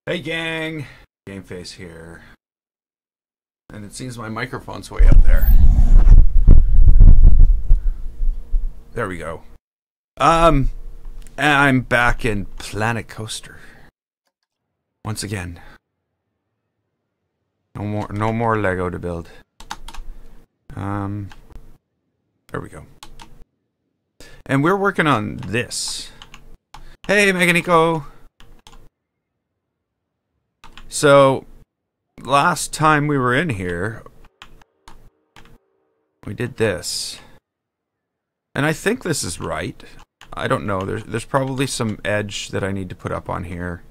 Hey gang, Game Face here. And it seems my microphone's way up there. There we go. And I'm back in Planet Coaster. Once again. No more Lego to build. There we go. And we're working on this. Hey, Meganico. So, last time we were in here, we did this. And I think this is right. I don't know. There's probably some edge that I need to put up on here.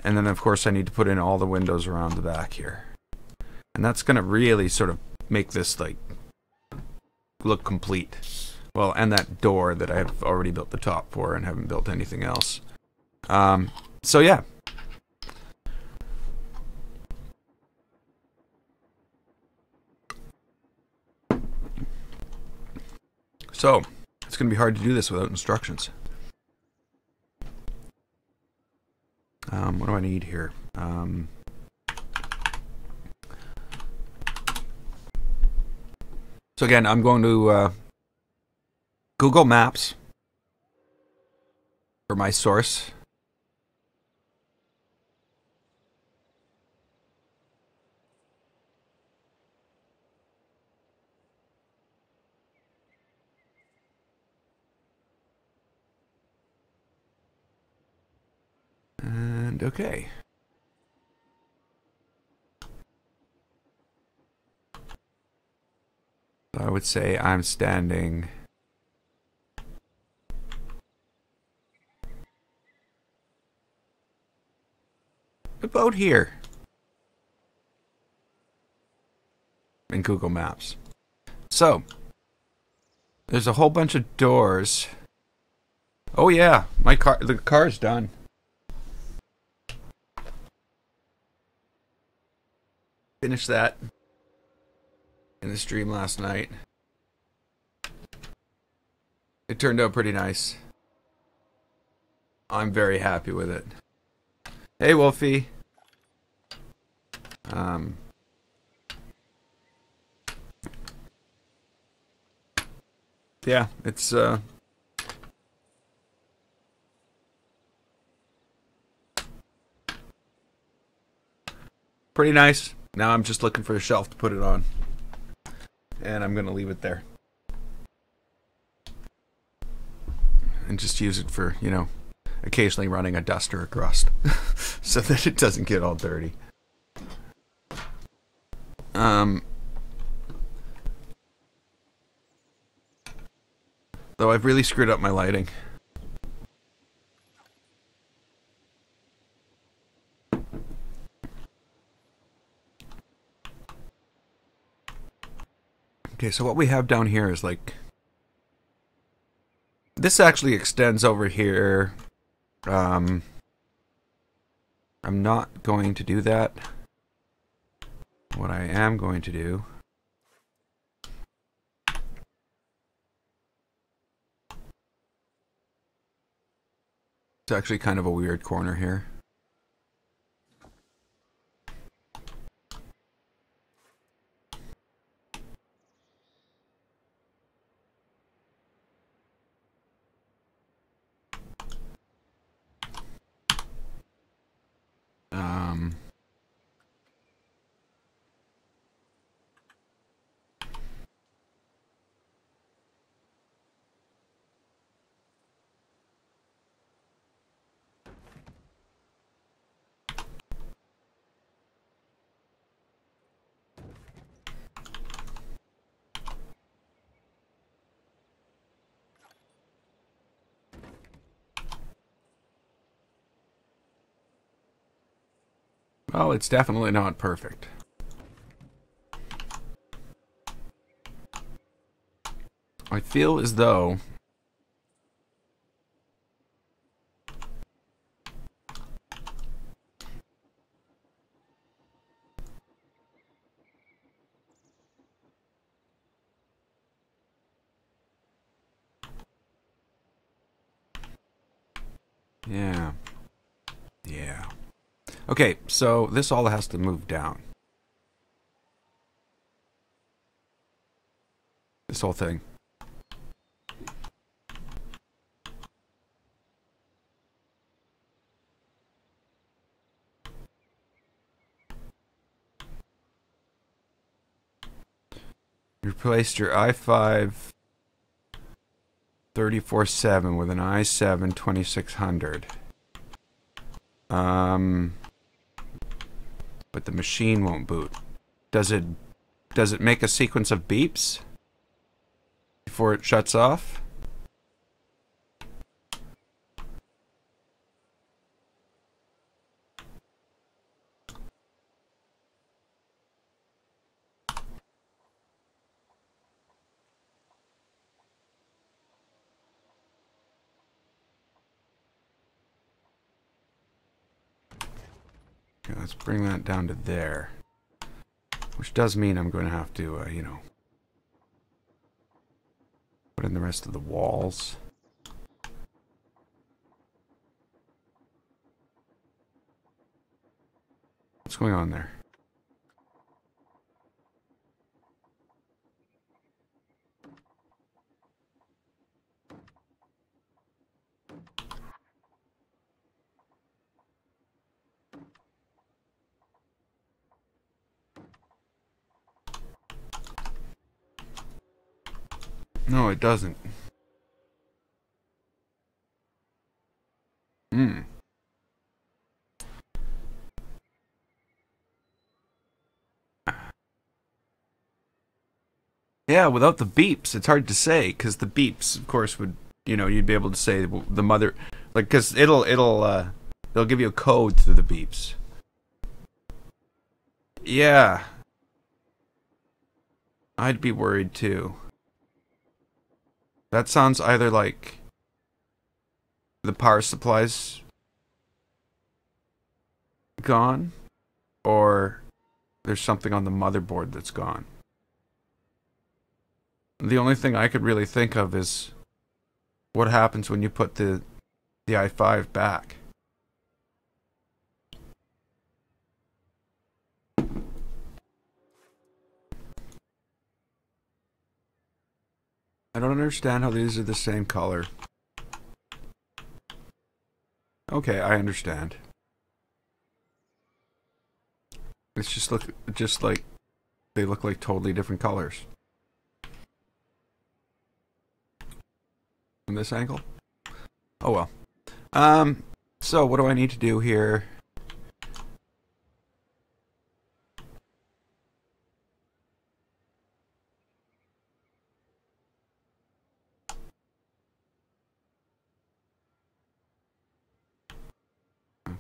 And then, of course, I need to put in all the windows around the back here. And that's going to really sort of make this, like, look complete. Well, and that door that I have already built the top for and haven't built anything else. So, yeah. So, it's going to be hard to do this without instructions. What do I need here? So again, I'm going to Google Maps for my source. And okay. So I would say I'm standing about here in Google Maps. So there's a whole bunch of doors. Oh yeah, the car's done. Finished that in the stream last night. It turned out pretty nice. I'm very happy with it. Hey, Wolfie. Yeah, it's pretty nice. Now I'm just looking for a shelf to put it on. And I'm going to leave it there. And just use it for, you know, occasionally running a duster across so that it doesn't get all dirty. Though I've really screwed up my lighting. Okay, so what we have down here is like... This actually extends over here. I'm not going to do that. What I am going to do... It's actually kind of a weird corner here. Well, it's definitely not perfect. I feel as though yeah. Yeah. Okay, so this all has to move down. This whole thing. You replaced your i5 34/7 with an i7 2600. But the machine won't boot. Does it make a sequence of beeps before it shuts off? Okay, let's bring that down to there. Which does mean I'm going to have to, you know, put in the rest of the walls. What's going on there? No, it doesn't. Hmm. Yeah, without the beeps, it's hard to say, because the beeps, of course, would, you know, you'd be able to say the mother, like, because it'll give you a code through the beeps. Yeah, I'd be worried too. That sounds either like the power supply's gone, or there's something on the motherboard that's gone. The only thing I could really think of is what happens when you put the i5 back. I don't understand how these are the same color. Okay, I understand. It's just like they look like totally different colors. From this angle? Oh well. So what do I need to do here?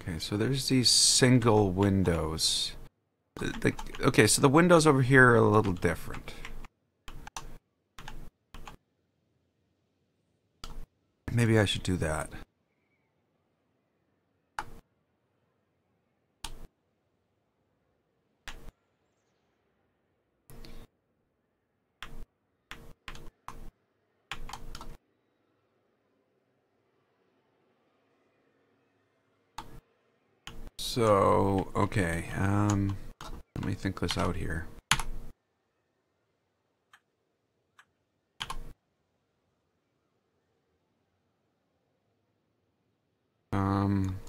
Okay, so there's these single windows. Okay, so the windows over here are a little different. Maybe I should do that. So, okay, let me think this out here. Um,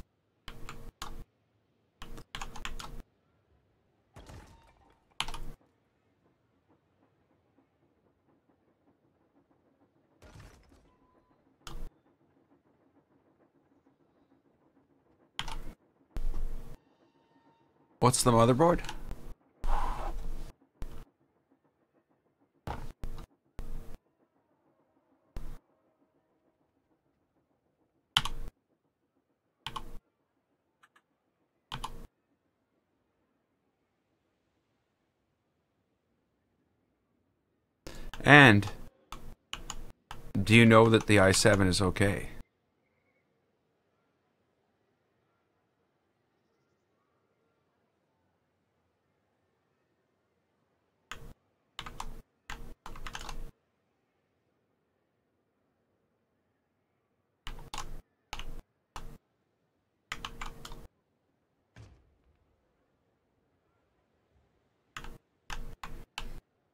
what's the motherboard? And do you know that the i7 is okay?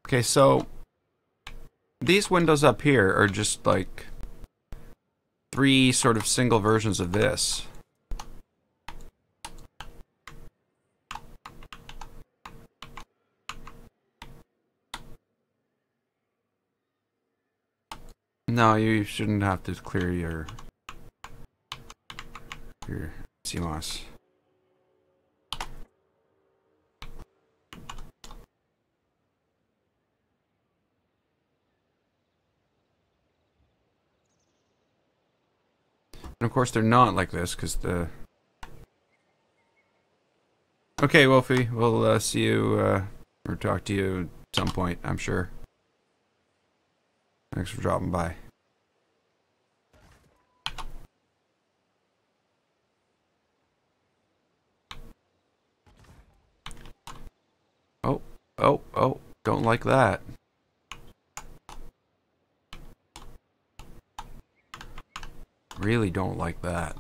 Okay, so these windows up here are just like three sort of single versions of this. No, you shouldn't have to clear your CMOS. And of course they're not like this because the... Okay, Wolfie, we'll see you or talk to you at some point, I'm sure. Thanks for dropping by. Oh, don't like that. Really don't like that.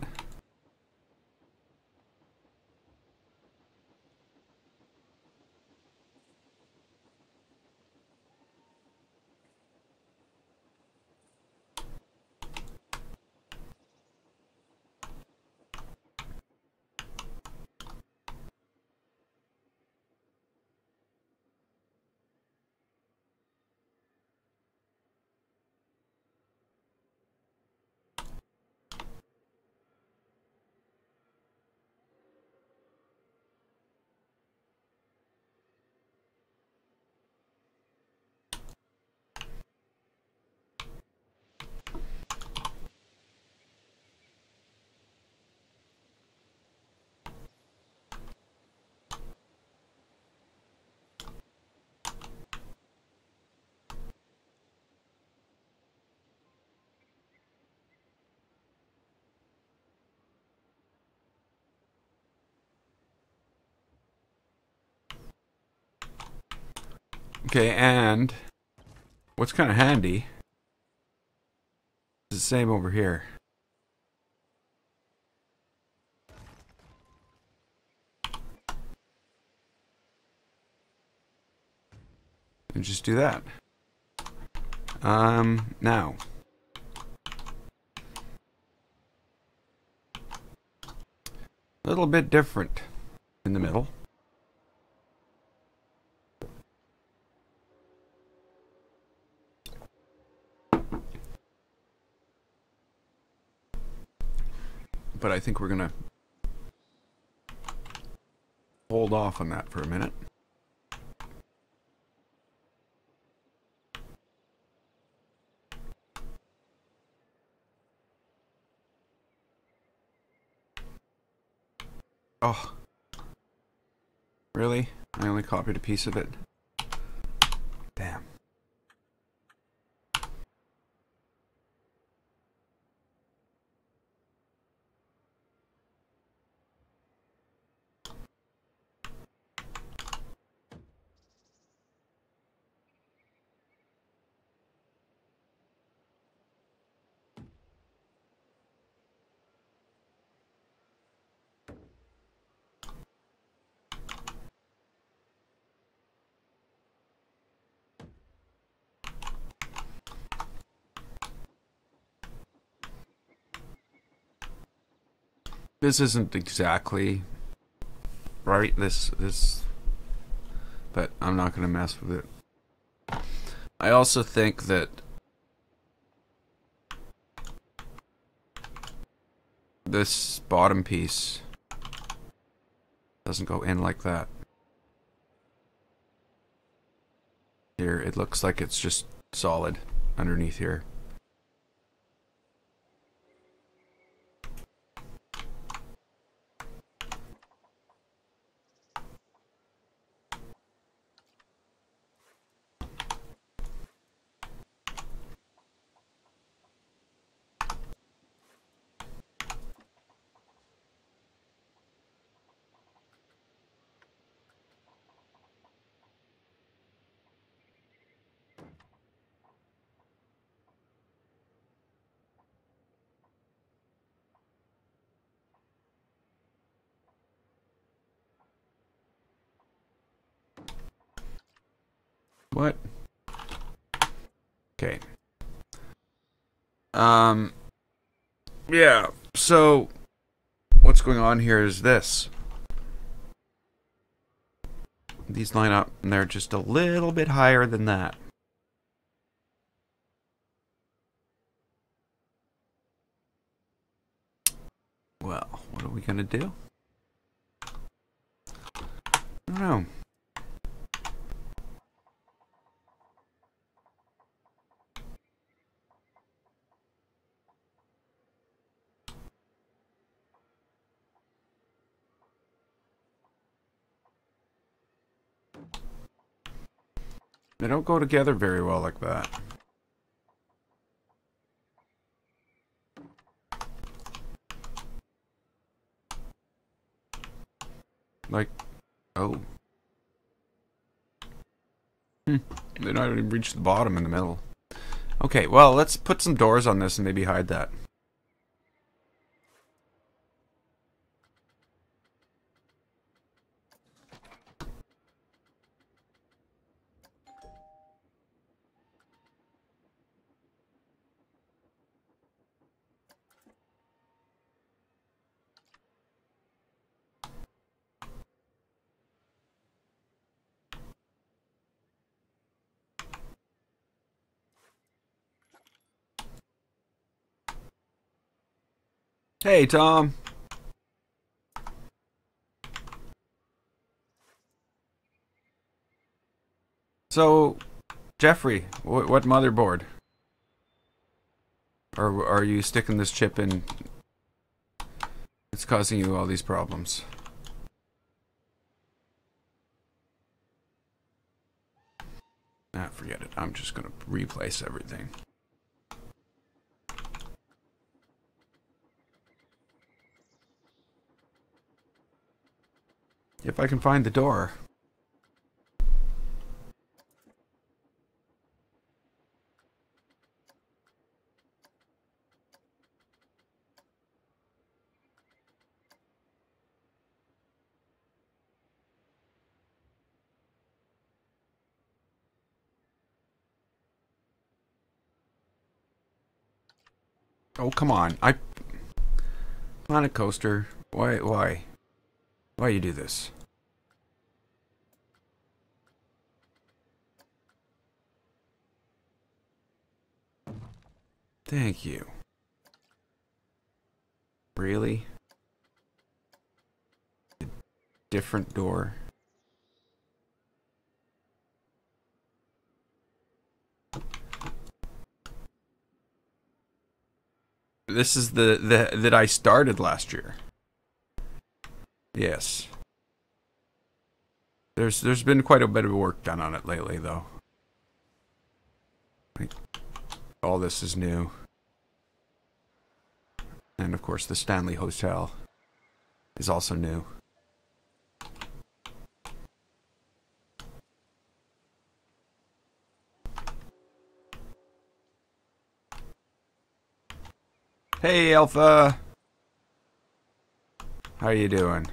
Okay, and what's kind of handy is the same over here. And just do that. Now. A little bit different in the middle. But I think we're gonna hold off on that for a minute. Oh. Really? I only copied a piece of it. Damn. This isn't exactly right, this, but I'm not gonna mess with it. I also think that this bottom piece doesn't go in like that. Here, it looks like it's just solid underneath here. What? Okay. Yeah, so what's going on here is this. These line up, and they're just a little bit higher than that. Well, what are we going to do? I don't know. They don't go together very well like that. Like, oh. They don't even reach the bottom in the middle. Okay, well, let's put some doors on this and maybe hide that. Hey, Tom. So, Jeffrey, what motherboard? Or are you sticking this chip in? It's causing you all these problems. Ah, forget it. I'm just going to replace everything. If I can find the door. Oh, come on. Planet Coaster. Why you do this? Thank you. Really? Different door. This is the that I started last year. Yes. There's been quite a bit of work done on it lately, though. All this is new. And of course the Stanley Hotel is also new. Hey, Alpha! How you doing?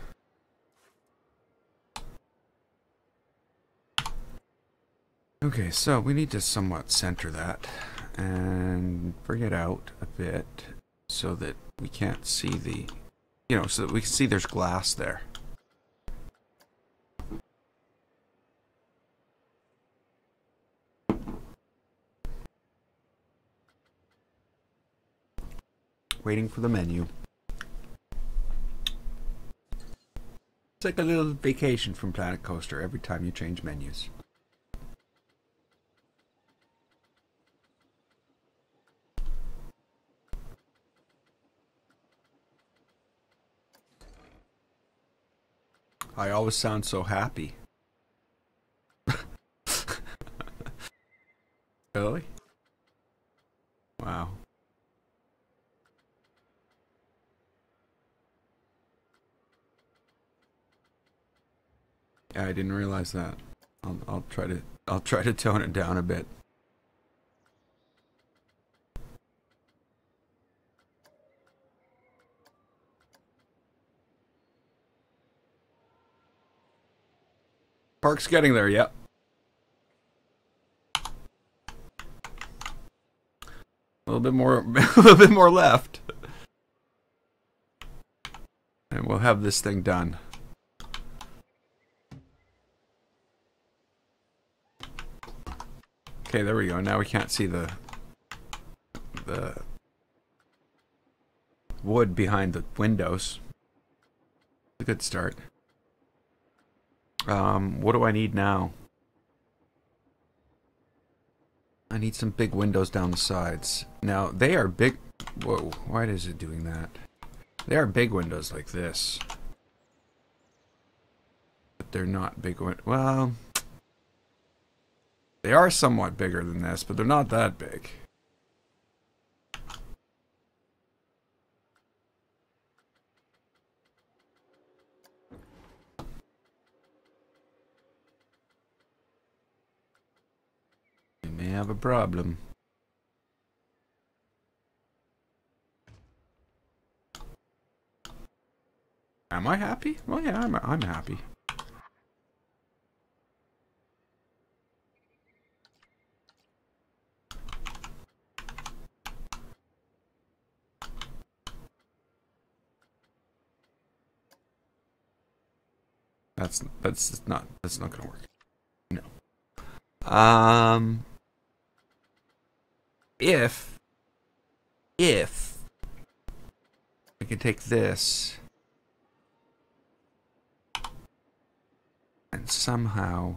Okay, so we need to somewhat center that and bring it out a bit so that we can't see the, so that we can see there's glass there. Waiting for the menu. It's like a little vacation from Planet Coaster every time you change menus. I always sound so happy. Really? Wow. Yeah, I didn't realize that. I'll try to tone it down a bit. Park's getting there, yep. A little bit more, a little bit more left. And we'll have this thing done. Okay, there we go. Now we can't see the wood behind the windows. A good start. What do I need now? I need some big windows down the sides. Now, they are big... Whoa, why is it doing that? They are big windows like this. But they're not big windows. Well... They are somewhat bigger than this, but they're not that big. We may have a problem. Am I happy? Well, yeah, I'm happy. That's not gonna work. No. If I can take this and somehow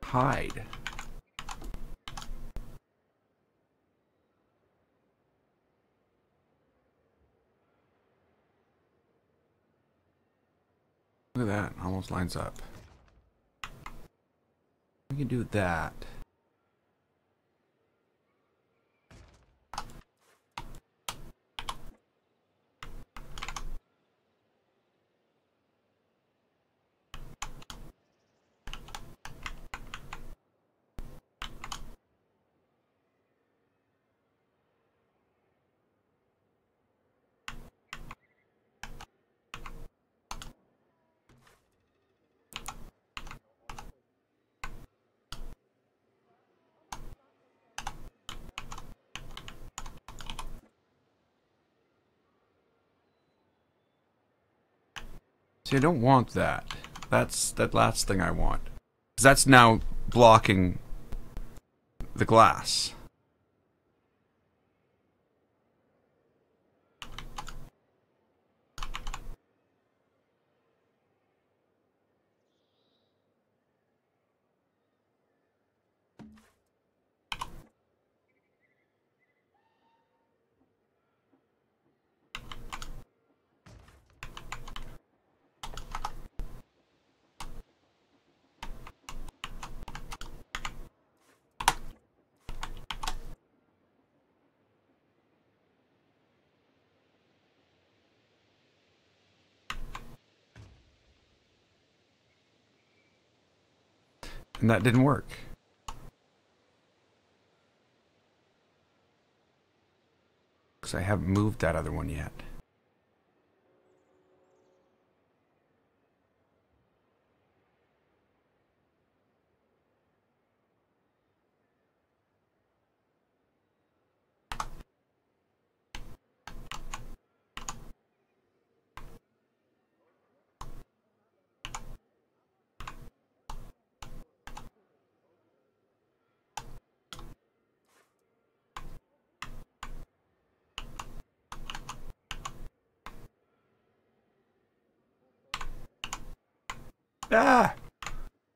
hide. Look at that, almost lines up. We can do that. See, I don't want that. That's that last thing I want. 'Cause that's now blocking the glass. And that didn't work. Because I haven't moved that other one yet. Ah!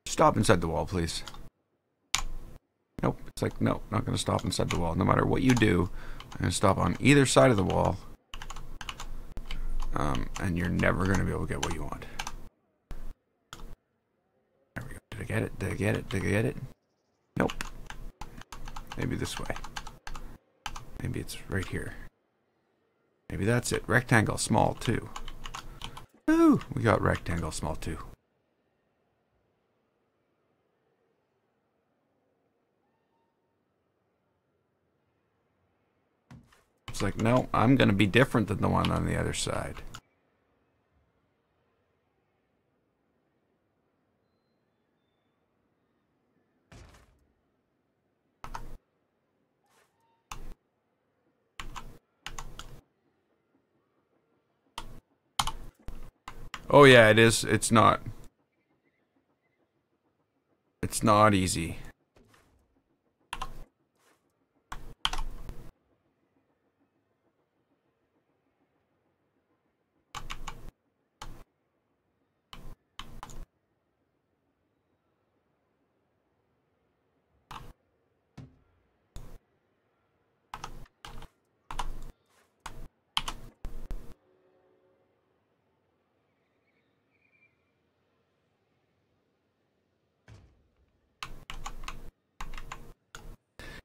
Stop inside the wall, please. Nope. It's like, nope, not going to stop inside the wall. No matter what you do, I'm going to stop on either side of the wall. And you're never going to be able to get what you want. There we go. Did I get it? Did I get it? Did I get it? Nope. Maybe this way. Maybe it's right here. Maybe that's it. Rectangle, small, 2. Ooh, we got rectangle, small, 2. It's like, no, I'm going to be different than the one on the other side. Oh yeah, it is. It's not. It's not easy.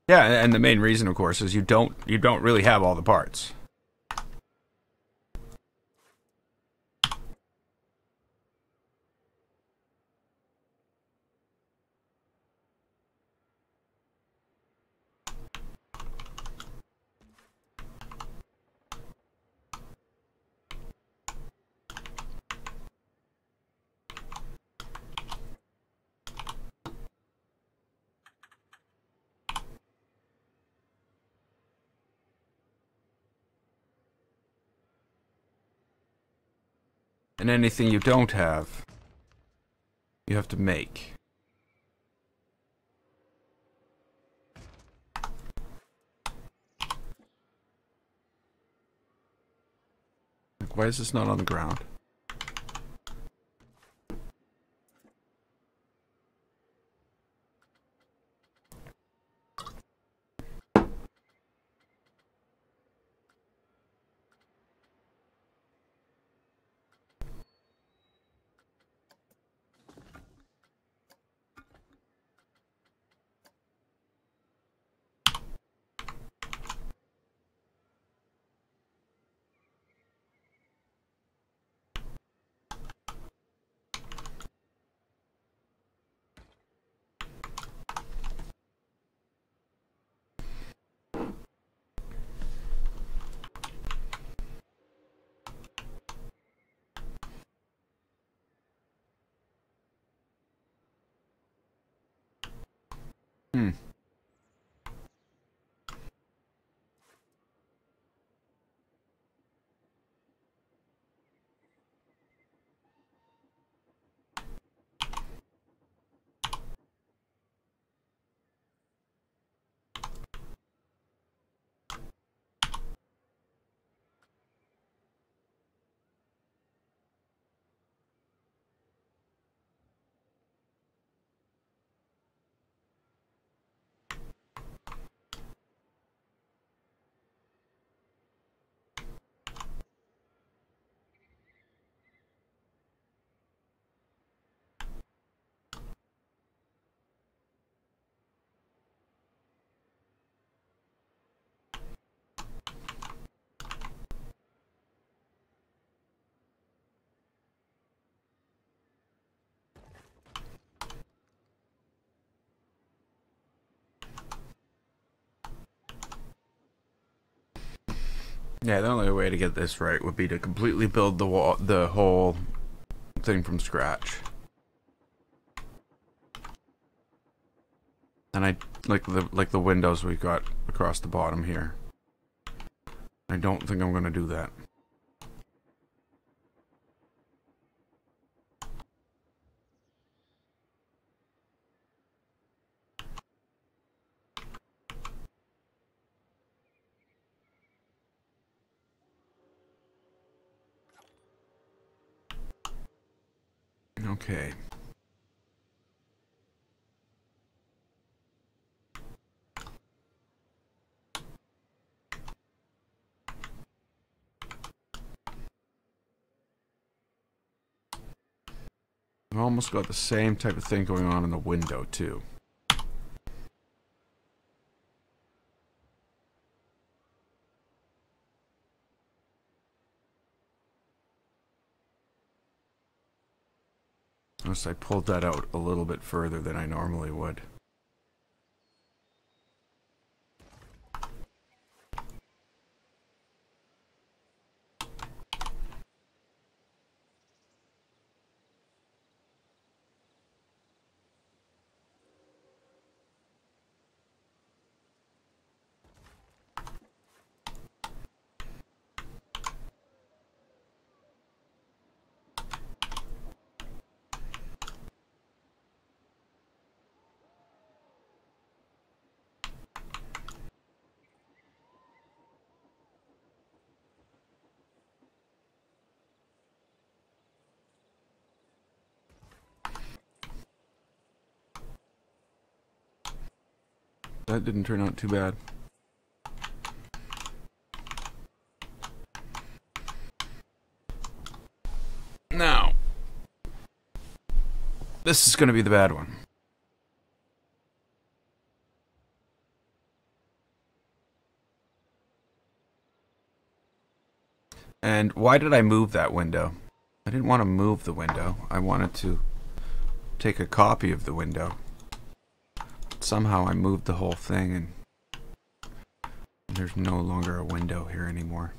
Yeah, and the main reason, of course, is you don't really have all the parts. And anything you don't have, you have to make. Like, why is this not on the ground? Hmm. Yeah, the only way to get this right would be to completely build the whole thing from scratch. And I like the windows we've got across the bottom here. I don't think I'm gonna do that. Okay. I've almost got the same type of thing going on in the window too. Unless I pulled that out a little bit further than I normally would. That didn't turn out too bad. Now, this is going to be the bad one. And why did I move that window? I didn't want to move the window. I wanted to take a copy of the window. Somehow I moved the whole thing and there's no longer a window here anymore.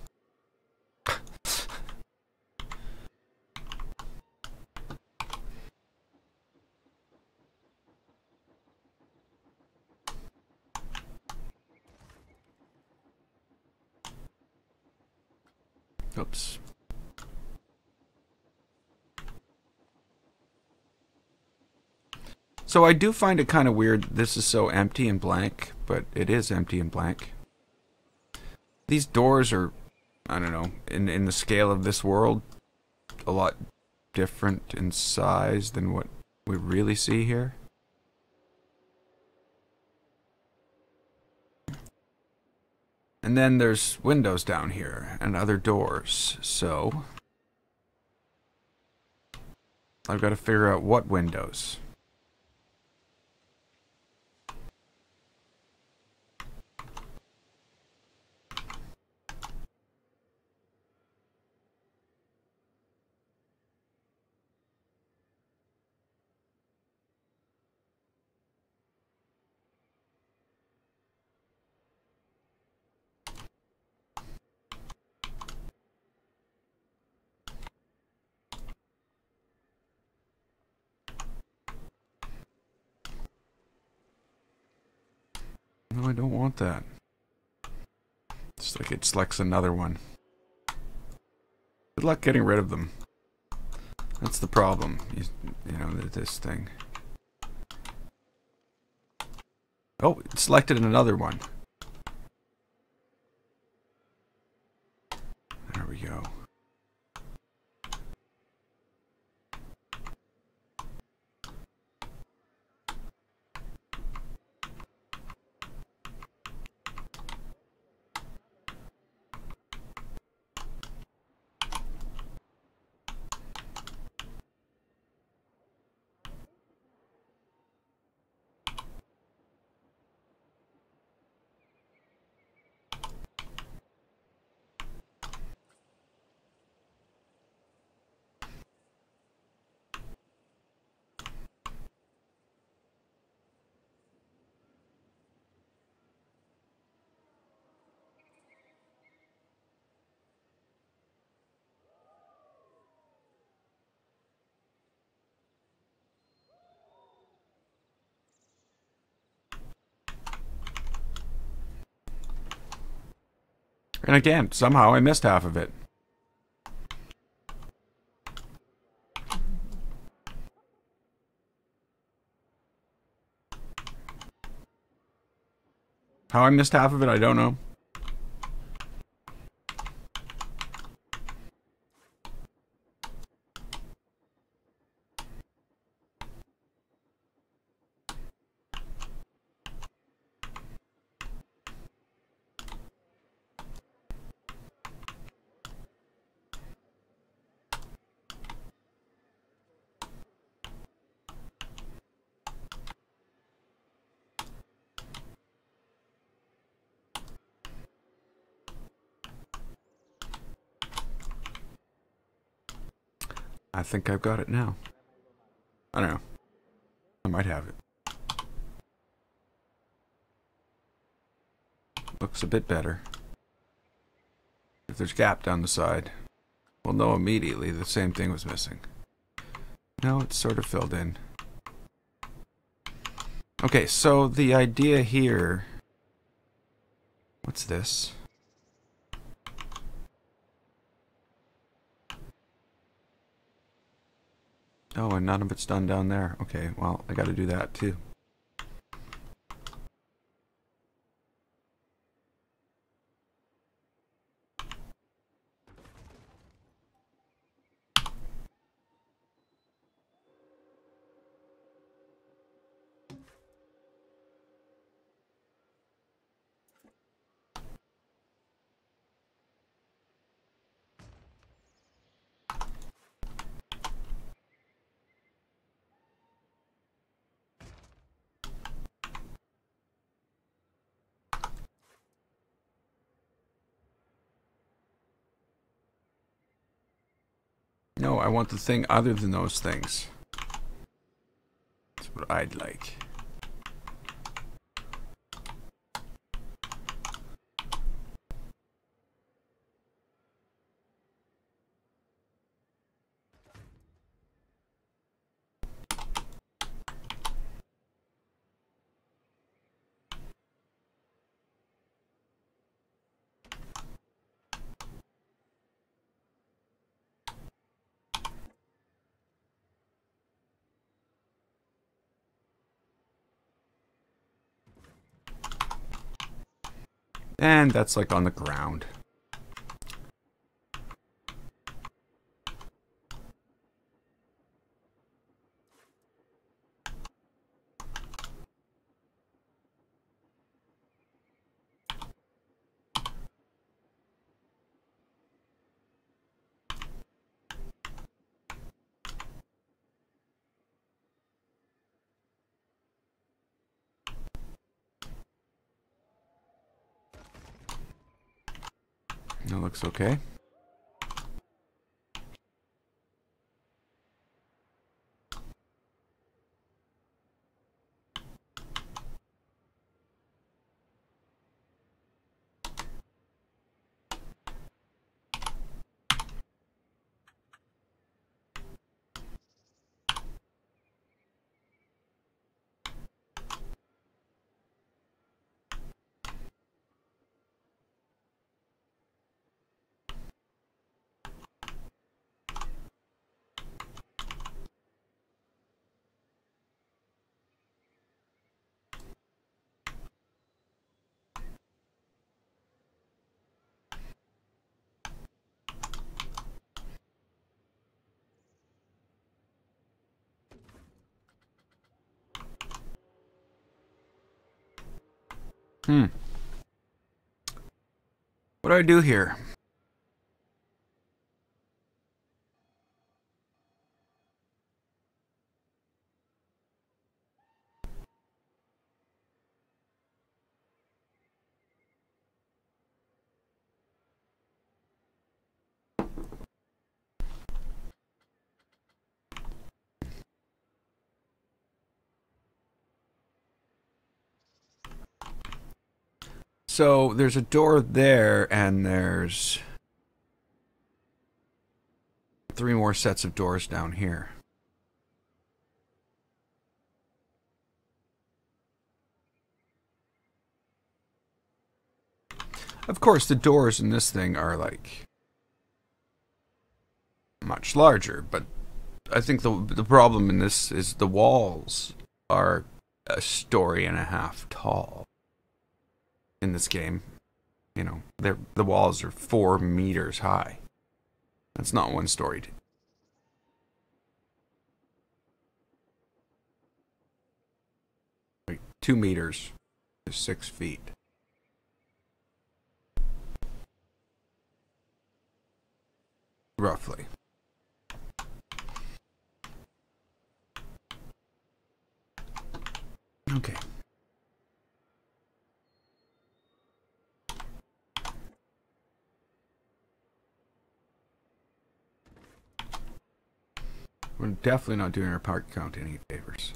Oops. So I do find it kind of weird this is so empty and blank, but it is empty and blank. These doors are, I don't know, in the scale of this world, a lot different in size than what we really see here. And then there's windows down here and other doors, so I've got to figure out what windows. No, I don't want that. It's like it selects another one. Good luck getting rid of them. That's the problem. You know, this thing. Oh, it selected another one. There we go. And again, somehow I missed half of it. How I missed half of it, I don't know. I think I've got it now. I don't know. I might have it. Looks a bit better. If there's gap down the side, we'll know immediately the same thing was missing. No, it's sort of filled in. Okay, so the idea here... What's this? Oh, and none of it's done down there. Okay, well, I gotta do that too. I want the thing other than those things. That's what I'd like. And that's like on the ground. That looks okay. What do I do here? So there's a door there, and there's 3 more sets of doors down here. Of course, the doors in this thing are like much larger, but I think the problem in this is the walls are a story and a half tall. In this game, you know, the walls are 4 meters high. That's not one storied. Like 2 meters is 6 feet. Roughly. Okay. We're definitely not doing our part count any favors.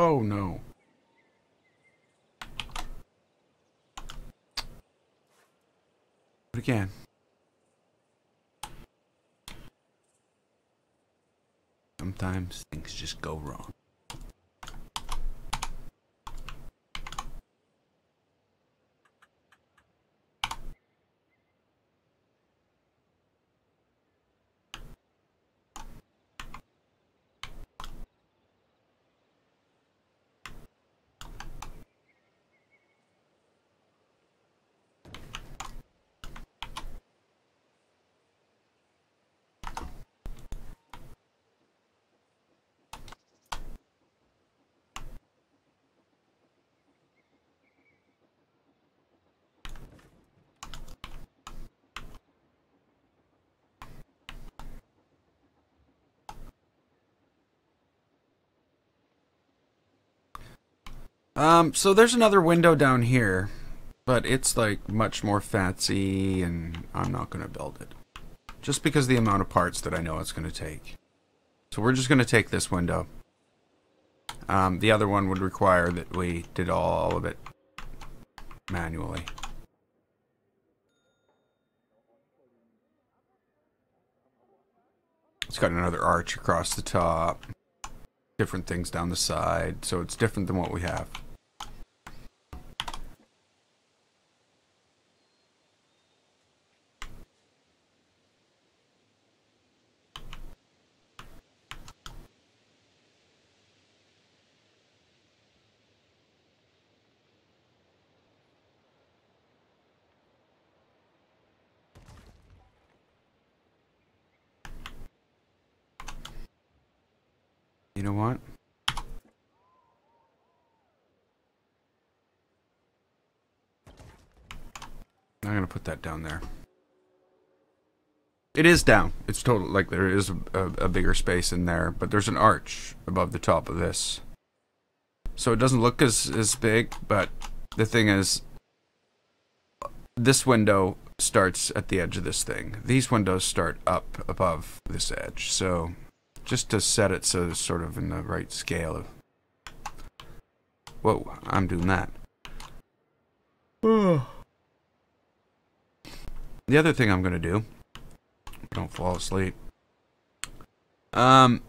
Oh no. But again. Sometimes things just go wrong. So there's another window down here, but it's like much more fancy, and I'm not going to build it. Just because of the amount of parts that I know it's going to take. So we're just going to take this window. The other one would require that we did all of it manually. It's got another arch across the top. Different things down the side, so it's different than what we have. You know what? I'm gonna put that down there. It is down. It's total, like there is a bigger space in there, but there's an arch above the top of this. So it doesn't look as big, but the thing is, this window starts at the edge of this thing. These windows start up above this edge. So just to set it so it's sort of in the right scale of... Whoa, I'm doing that. The other thing I'm going to do... Don't fall asleep. I'm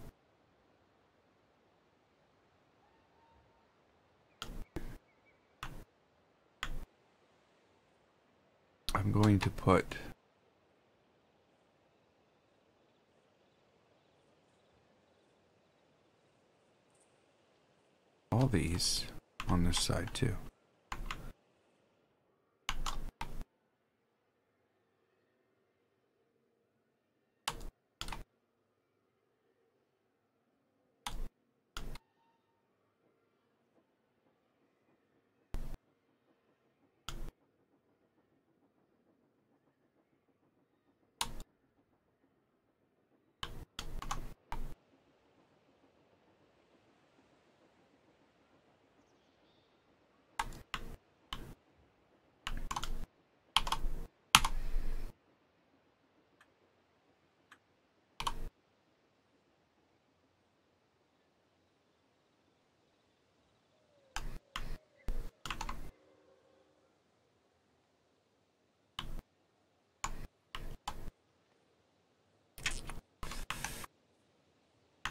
going to put... all these on this side too.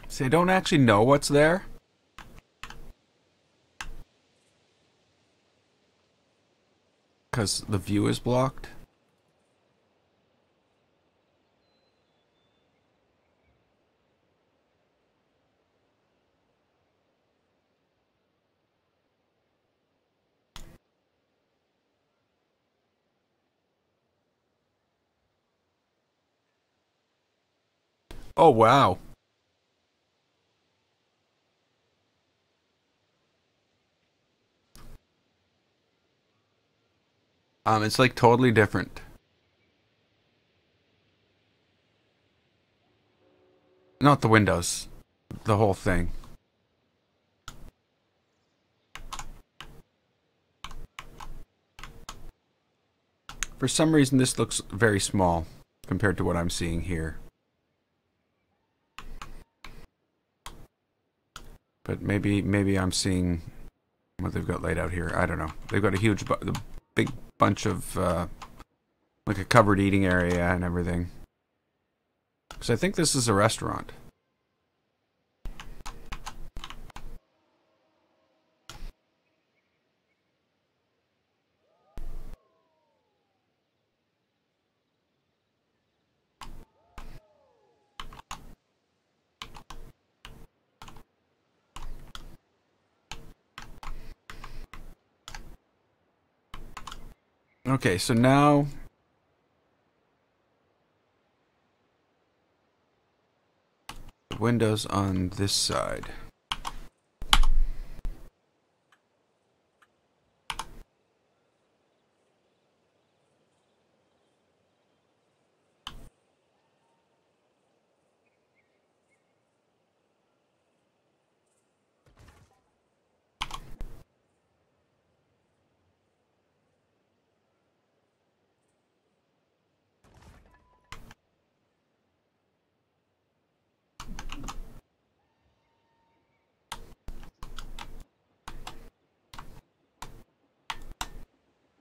See, I don't actually know what's there. Because the view is blocked. Oh, wow. It's like totally different. Not the windows. The whole thing. For some reason, this looks very small compared to what I'm seeing here. But maybe I'm seeing what they've got laid out here. I don't know. They've got a huge, big bunch of like a covered eating area and everything. Because I think this is a restaurant. Okay, so now the windows on this side.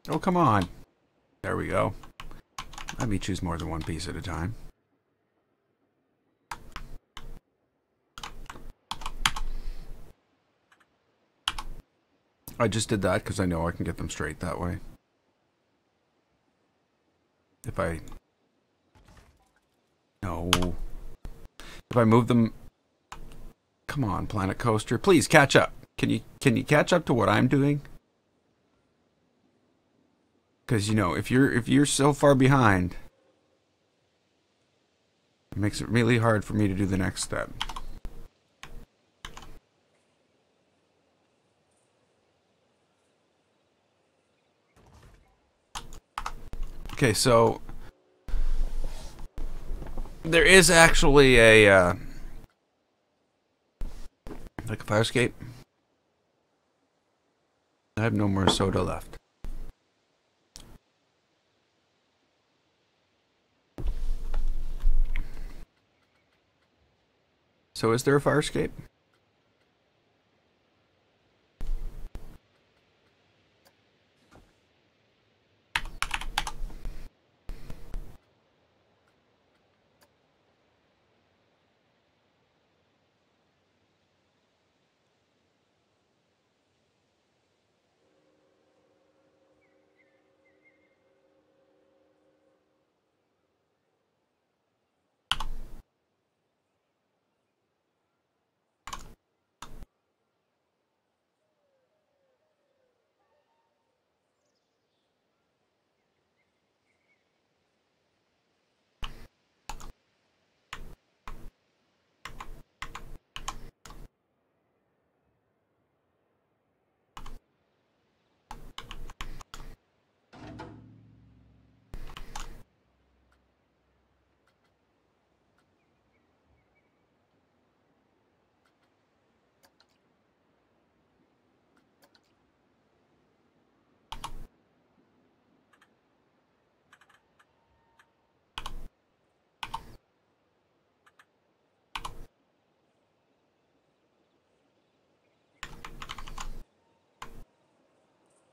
Oh, come on. There we go. Let me choose more than one piece at a time. I just did that because I know I can get them straight that way. If I... No. If I move them... Come on, Planet Coaster. Please, catch up. Can you catch up to what I'm doing? Because, you know, if you're so far behind, it makes it really hard for me to do the next step. Okay, so there is actually a like a fire escape. I have no more soda left. So is there a fire escape?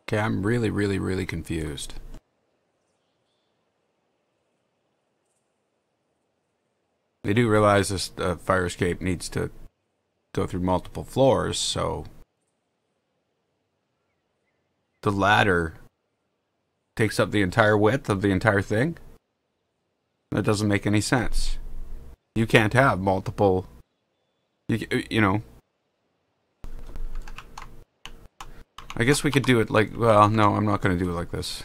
Okay, I'm really confused. They do realize this fire escape needs to go through multiple floors, so the ladder takes up the entire width of the entire thing? That doesn't make any sense. You can't have multiple... You know... I guess we could do it like... Well, no, I'm not going to do it like this.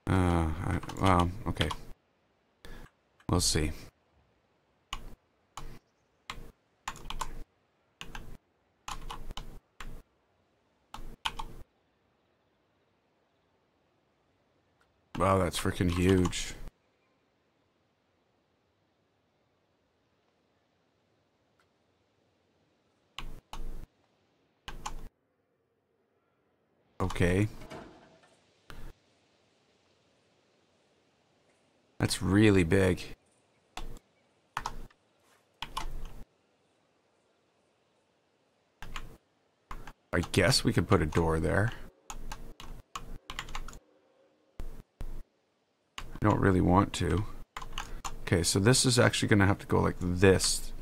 Well, okay. We'll see. Wow, that's freaking huge. Okay. That's really big. I guess we could put a door there. I don't really want to. Okay, so this is actually going to have to go like this.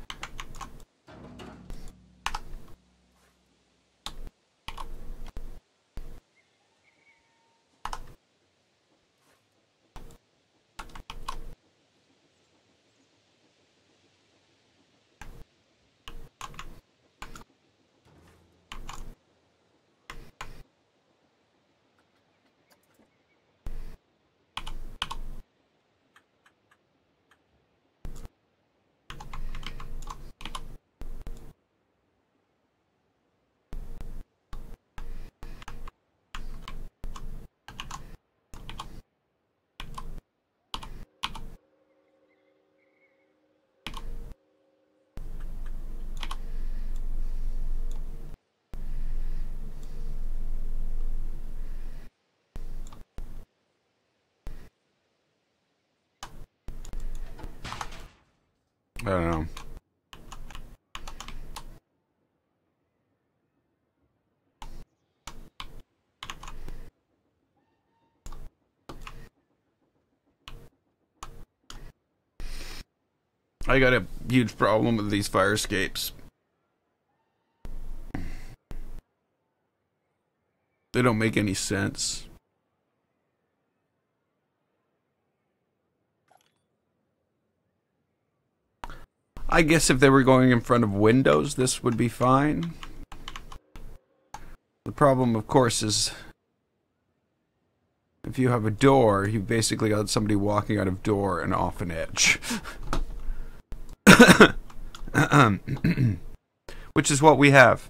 I don't know. I got a huge problem with these fire escapes. They don't make any sense. I guess if they were going in front of windows, this would be fine. The problem, of course, is if you have a door, you basically got somebody walking out of door and off an edge. Which is what we have.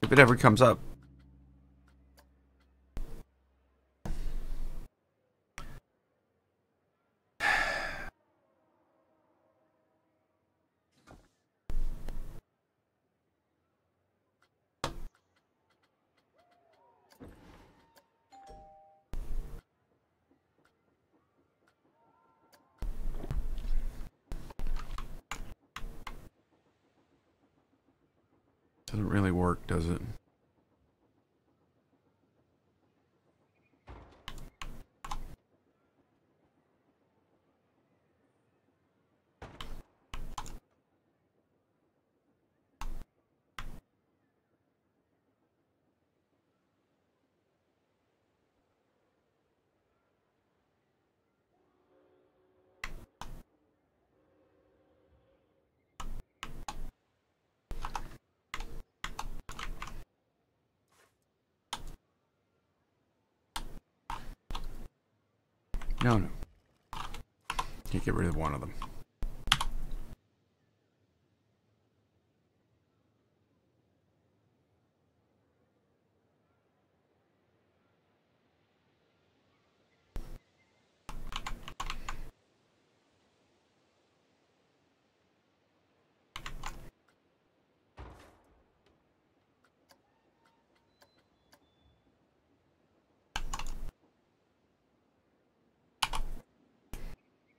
If it ever comes up. Doesn't really work, does it? No. Can't get rid of one of them.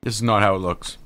This is not how it looks.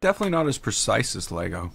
Definitely not as precise as Lego.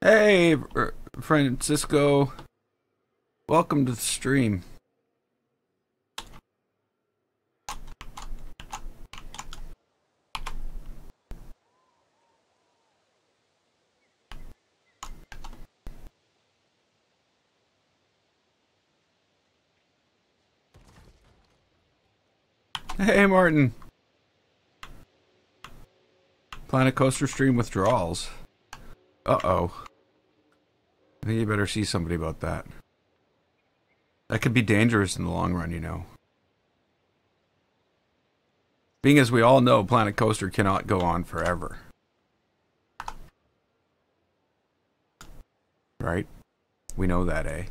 Hey, Francisco. Welcome to the stream. Hey, Martin. Planet Coaster stream withdrawals. Uh-oh. I think you better see somebody about that. That could be dangerous in the long run, you know. Being as we all know, Planet Coaster cannot go on forever. Right? We know that, eh?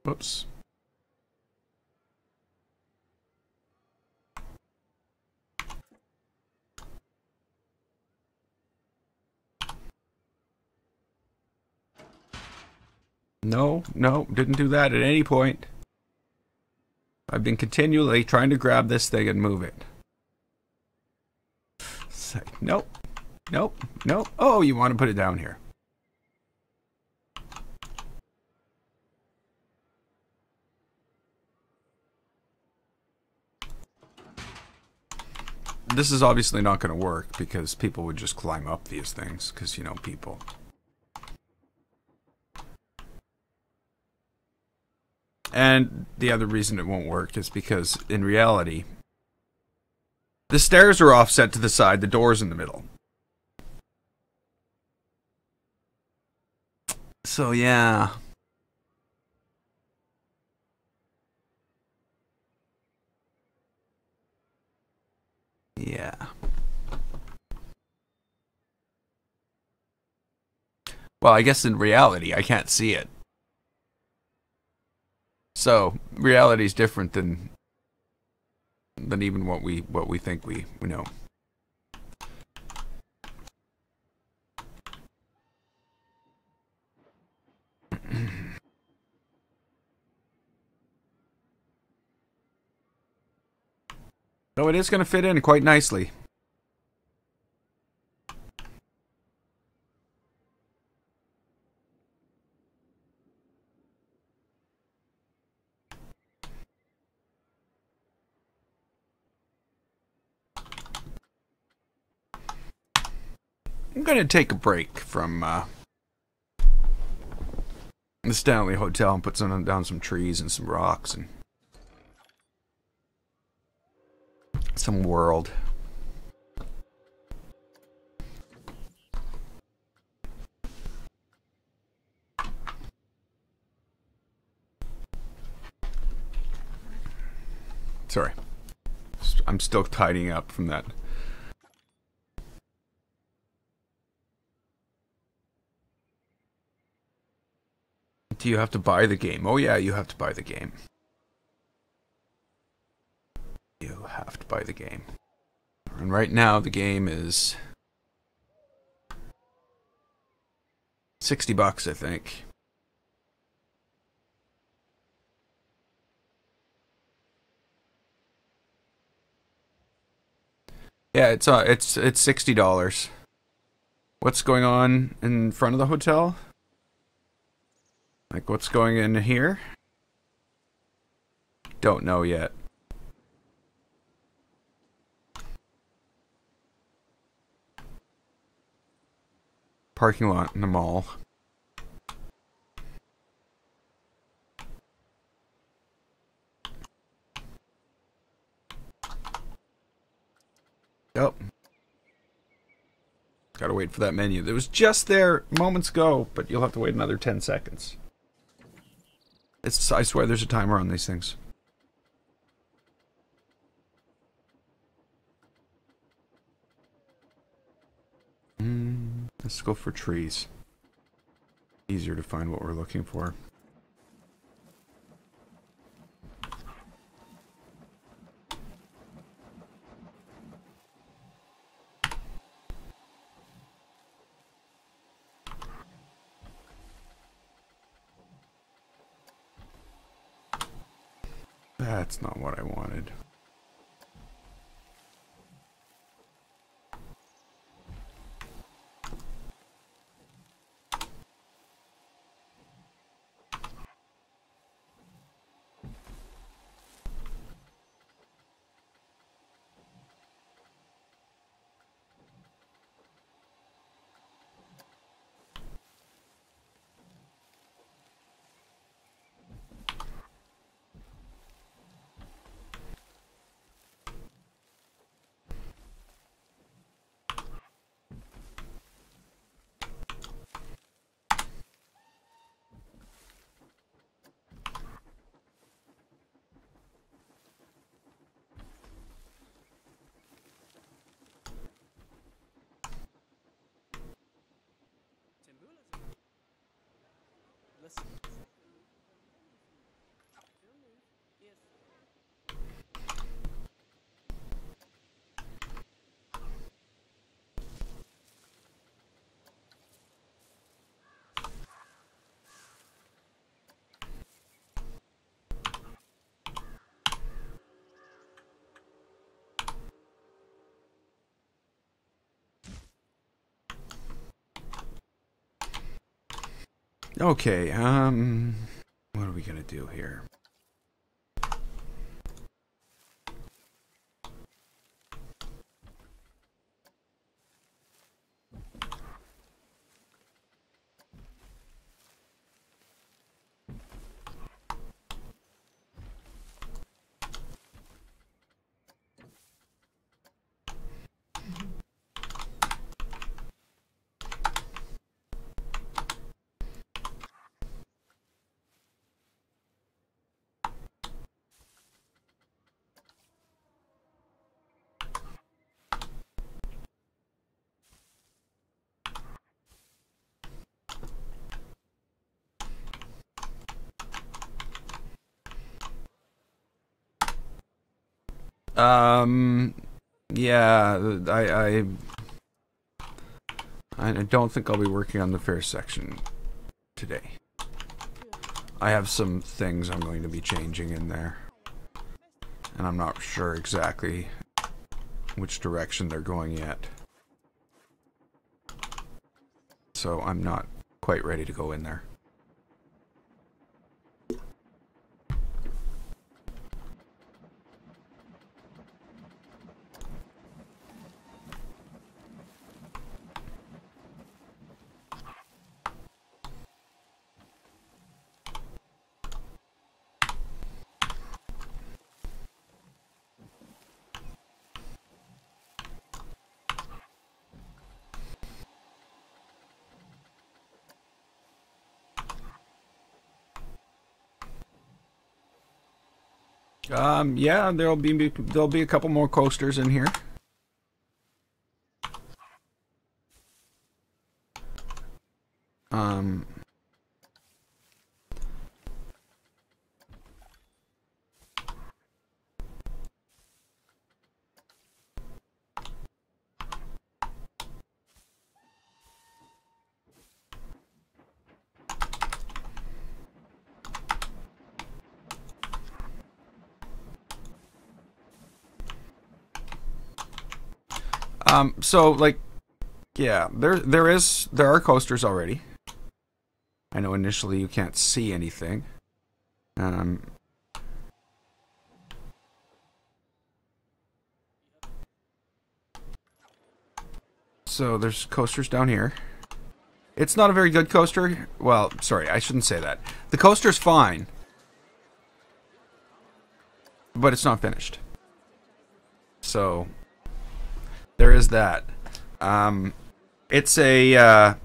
Whoops. No, didn't do that at any point. I've been continually trying to grab this thing and move it. Nope. Oh, you want to put it down here. This is obviously not going to work because people would just climb up these things because, you know, people. And the other reason it won't work is because, in reality, the stairs are offset to the side, the door's in the middle. So, yeah. Yeah. Well, I guess in reality, I can't see it. So, reality is different than even what we think we know. So it is going to fit in quite nicely. I'm going to take a break from the Stanley Hotel and put down some trees and some rocks and some world. Sorry. I'm still tidying up from that. Do you have to buy the game? Oh yeah, you have to buy the game. You have to buy the game. And right now the game is $60, I think. Yeah, it's $60. What's going on in front of the hotel? Like what's going in here? Don't know yet. Parking lot in the mall. Yep. Gotta wait for that menu. It was just there moments ago, but you'll have to wait another 10 seconds. I swear there's a timer on these things. Let's go for trees. Easier to find what we're looking for. That's not what I wanted. Okay, what are we gonna do here? Yeah, I don't think I'll be working on the fair section today. I have some things I'm going to be changing in there, and I'm not sure exactly which direction they're going yet. So I'm not quite ready to go in there. Yeah, there'll be a couple more coasters in here. So like, yeah, there are coasters already. I know initially you can't see anything. So there's coasters down here. It's not a very good coaster. Well, sorry, I shouldn't say that. The coaster's fine, but it's not finished. So there is that. It's a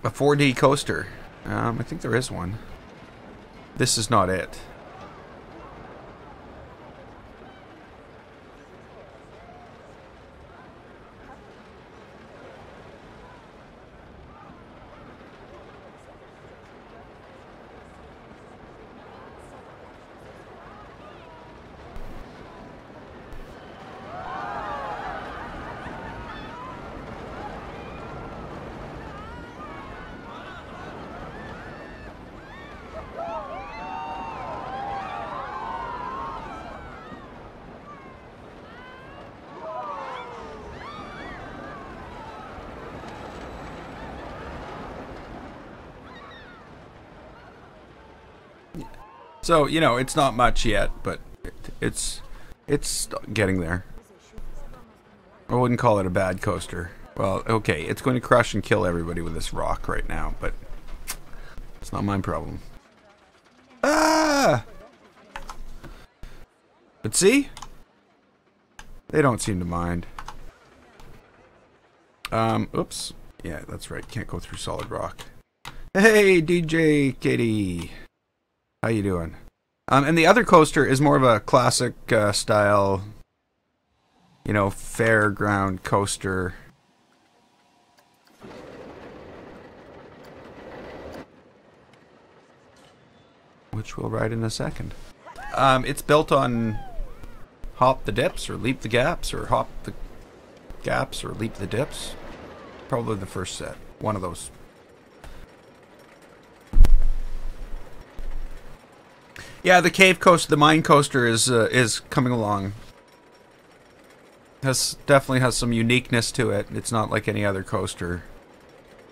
4D coaster. I think there is one. This is not it. So, you know, it's not much yet, but it's getting there. I wouldn't call it a bad coaster. Well, okay, it's going to crush and kill everybody with this rock right now, but it's not my problem. Ah! But see? They don't seem to mind. Oops. Yeah, that's right. Can't go through solid rock. Hey, DJ Katie. How you doing? And the other coaster is more of a classic style, you know, fairground coaster. Which we'll ride in a second. It's built on hop the dips, or leap the gaps, or hop the gaps, or leap the dips. Probably the first set. One of those. Yeah, the cave coaster, the mine coaster is coming along. Definitely has some uniqueness to it. It's not like any other coaster.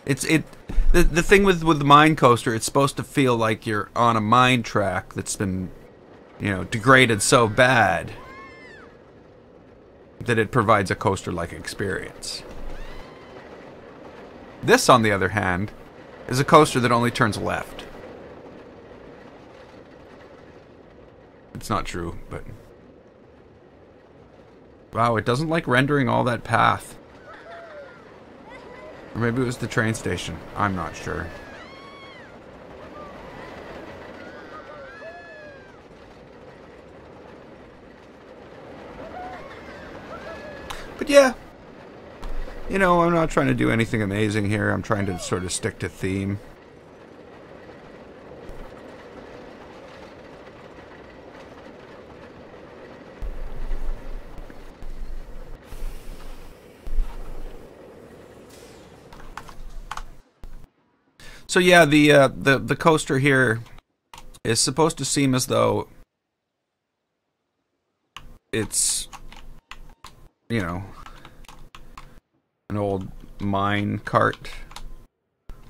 The thing with the mine coaster, it's supposed to feel like you're on a mine track that's been, you know, degraded so bad that it provides a coaster-like experience. This, on the other hand, is a coaster that only turns left. It's not true, but... Wow, it doesn't like rendering all that path. Or maybe it was the train station. I'm not sure. But yeah. You know, I'm not trying to do anything amazing here. I'm trying to sort of stick to theme. So yeah, the coaster here is supposed to seem as though it's, you know, an old mine cart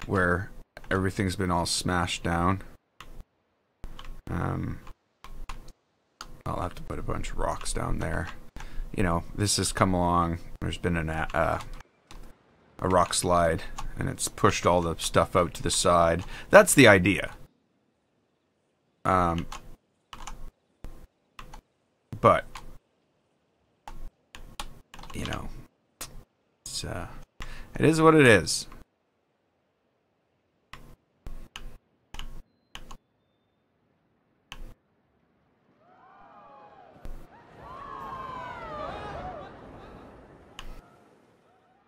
where everything's been all smashed down. I'll have to put a bunch of rocks down there. You know, this has come along. There's been a rock slide, and it's pushed all the stuff out to the side. That's the idea. But you know, it is what it is.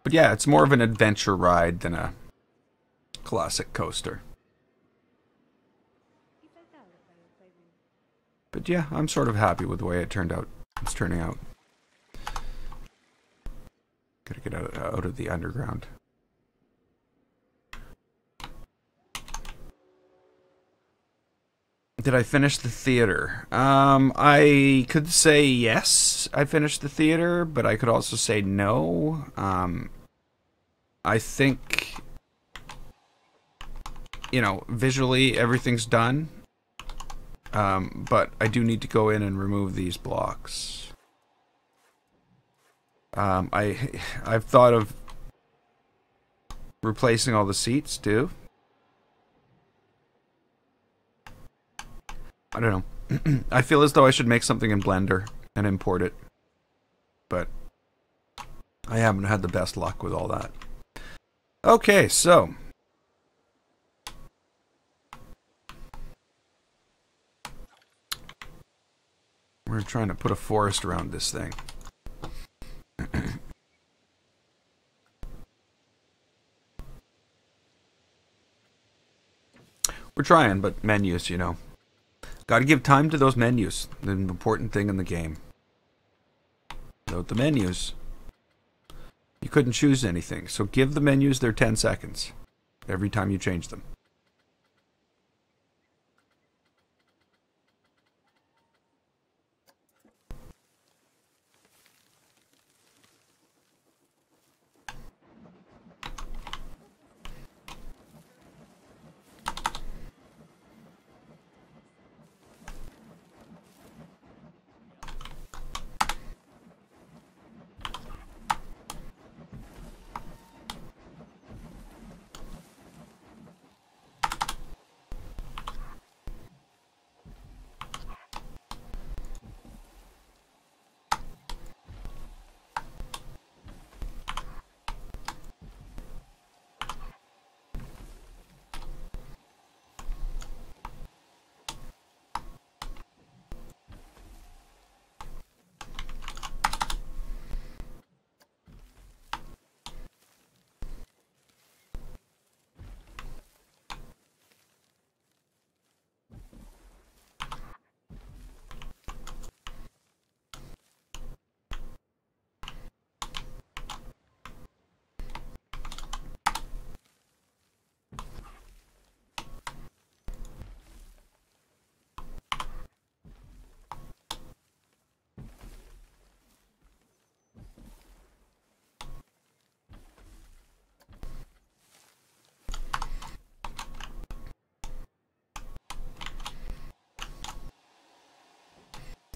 But yeah, it's more of an adventure ride than a classic coaster. But yeah, I'm sort of happy with the way it turned out. It's turning out. Gotta get out of the underground. Did I finish the theater? I could say yes, I finished the theater, but I could also say no. I think, you know, visually everything's done. But I do need to go in and remove these blocks. I've thought of replacing all the seats too. I don't know. I feel as though I should make something in Blender and import it. But I haven't had the best luck with all that. Okay, so we're trying to put a forest around this thing. We're trying, but menus, you know. Gotta give time to those menus. The important thing in the game. Without the menus, you couldn't choose anything. So give the menus their 10 seconds every time you change them.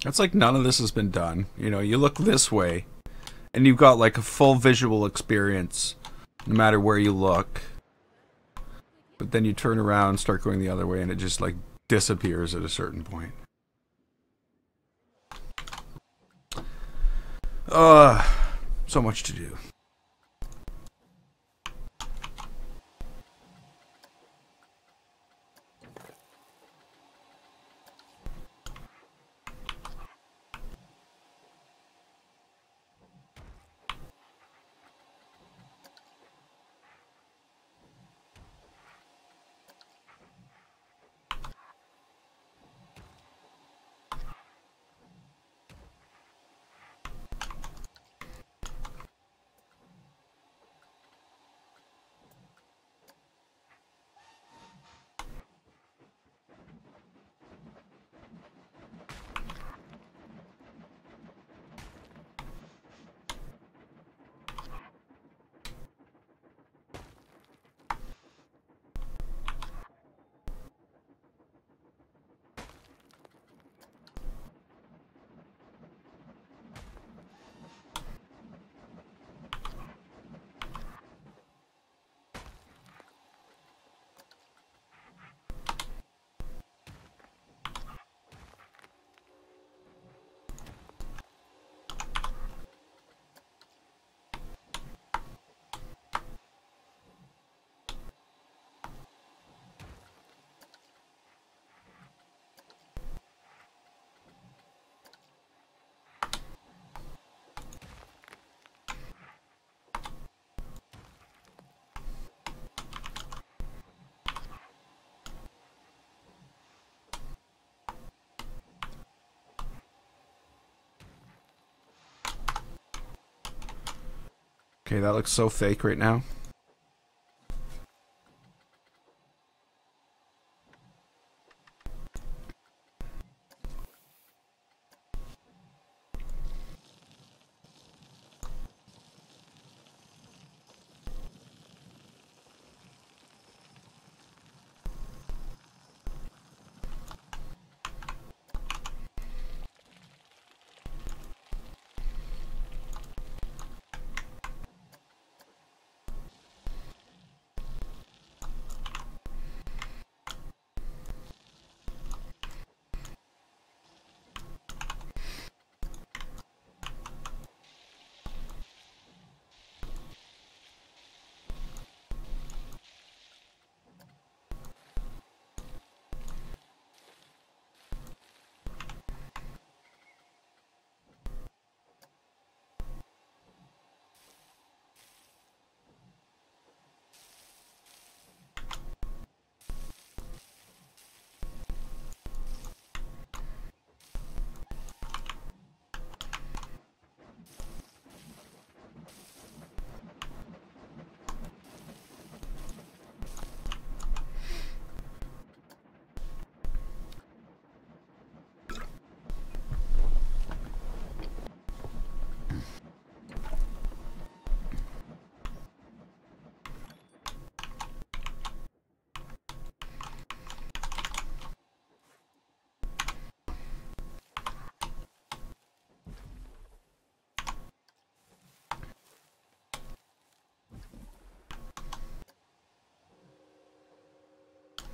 It's like none of this has been done. You know, you look this way, and you've got like a full visual experience, no matter where you look. But then you turn around, start going the other way, and it just like disappears at a certain point. So much to do. Okay, that looks so fake right now.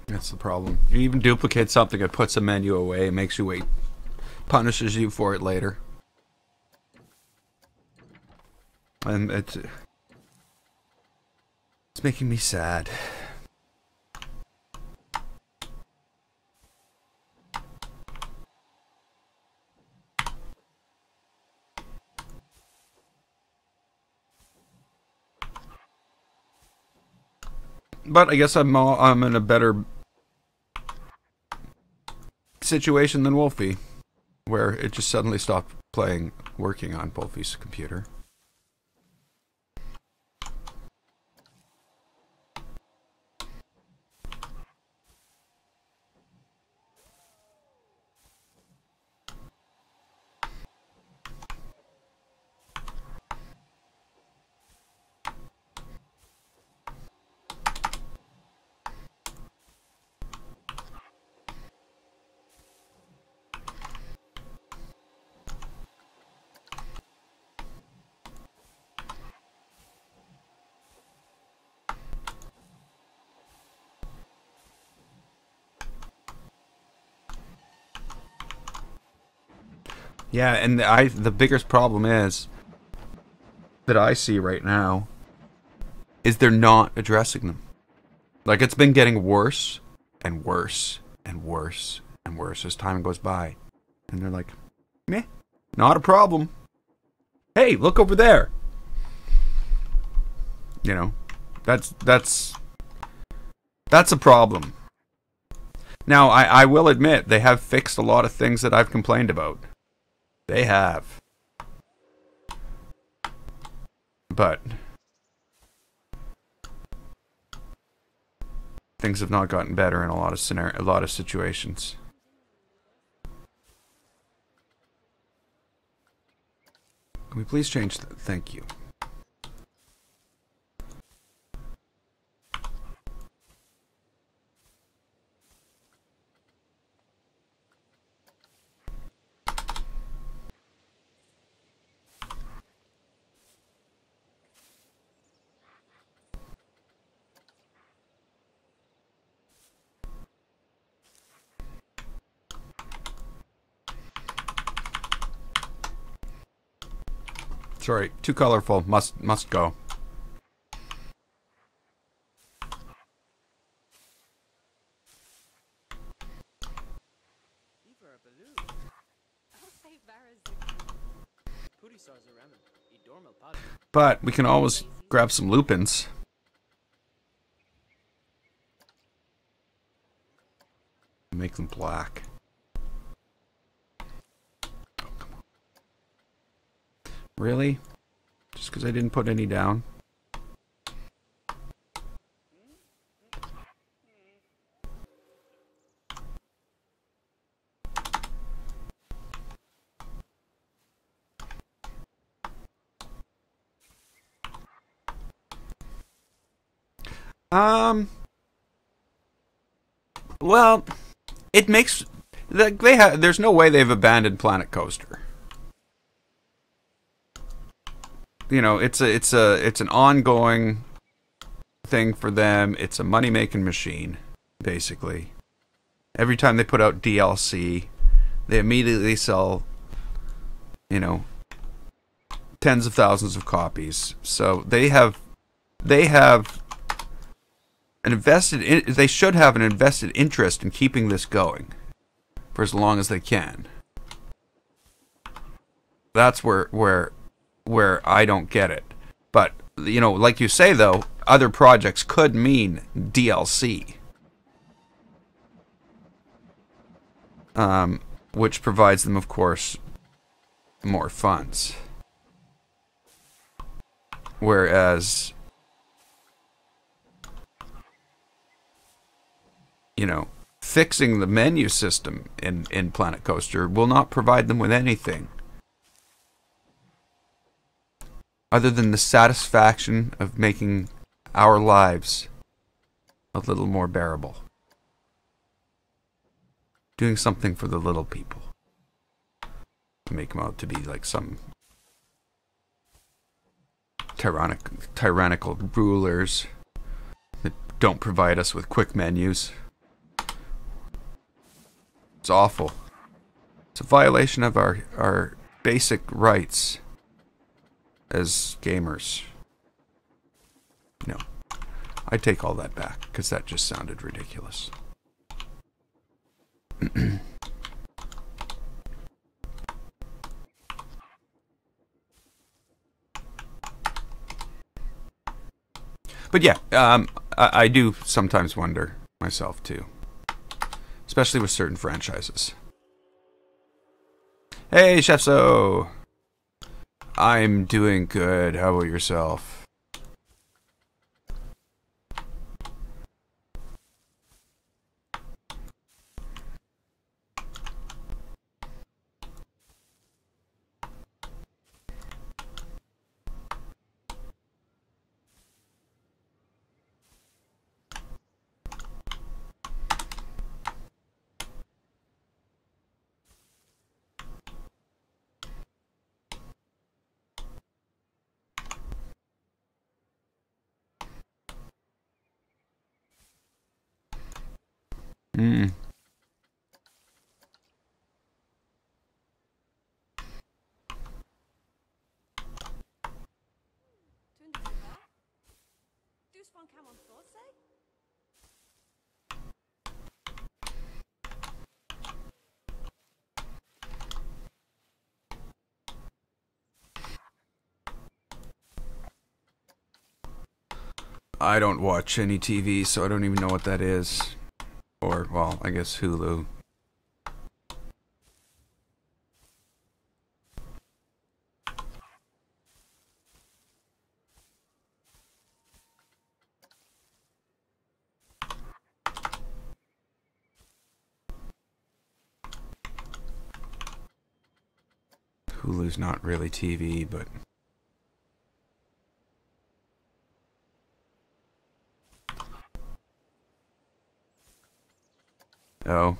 That's the problem. You even duplicate something, it puts a menu away, makes you wait, punishes you for it later. And it's making me sad. But I guess I'm in a better situation than Wolfie, where it just suddenly stopped working on Wolfie's computer. Yeah, and the biggest problem is that I see right now is they're not addressing them. Like, it's been getting worse and worse and worse and worse as time goes by. And they're like, meh, not a problem. Hey, look over there. You know, that's a problem. Now, I will admit, they have fixed a lot of things that I've complained about. They have. But things have not gotten better in a lot of situations. Can we please change that? Thank you. Sorry, too colorful. Must go. But we can always grab some lupins. Make them black. Oh, come on. Really? Just because I didn't put any down? Well, it makes there's no way they've abandoned Planet Coaster. You know, it's an ongoing thing for them. It's a money-making machine, basically. Every time they put out DLC, they immediately sell, you know, tens of thousands of copies. So they should have an invested interest in keeping this going for as long as they can. That's where I don't get it. But, you know, like you say though, other projects could mean DLC. Which provides them, of course, more funds. Whereas, you know, fixing the menu system in Planet Coaster will not provide them with anything other than the satisfaction of making our lives a little more bearable. Doing something for the little people. Make them out to be like some tyrannical rulers that don't provide us with quick menus. It's awful. It's a violation of our basic rights as gamers. No. I take all that back, because that just sounded ridiculous. But yeah, I do sometimes wonder myself too. Especially with certain franchises. Hey, Chefso! I'm doing good. How about yourself? I don't watch any TV, so I don't even know what that is. Or, well, I guess Hulu. Hulu's not really TV, but... Oh.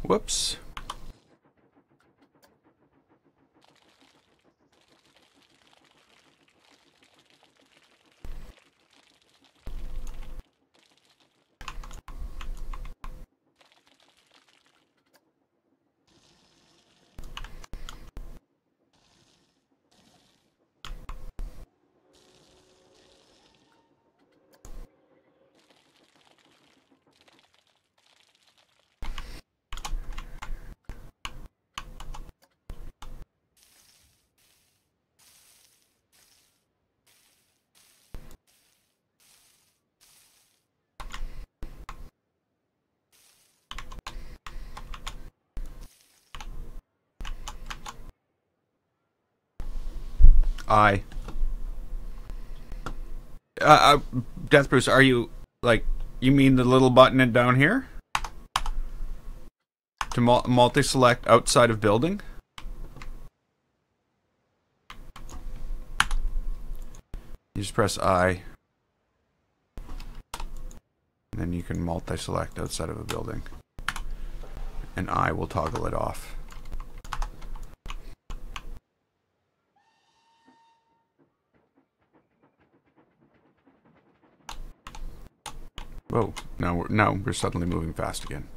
Whoops. I. Death Bruce, are you, like, you mean the little button down here? To multi-select outside of building? You just press I. And then you can multi-select outside of a building. And I will toggle it off. Whoa, now we're suddenly moving fast again.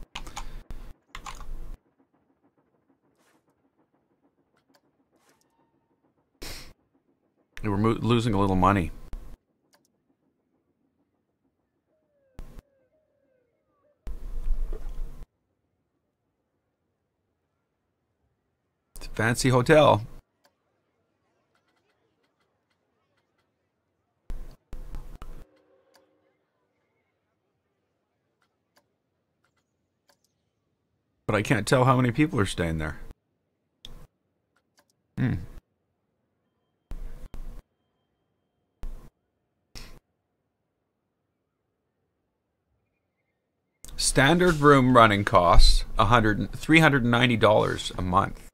We're losing a little money. It's a fancy hotel. But I can't tell how many people are staying there. Standard room running costs $390 a month.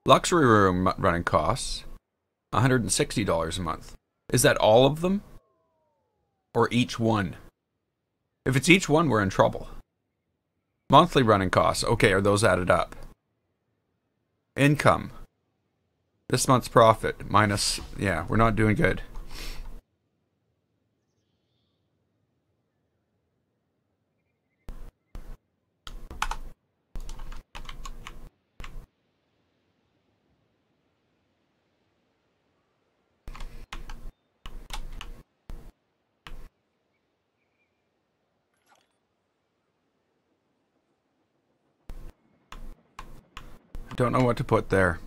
Luxury room running costs $160 a month. Is that all of them? Or each one? If it's each one, we're in trouble. Monthly running costs. Okay, are those added up? Income. This month's profit minus, yeah, we're not doing good. Don't know what to put there.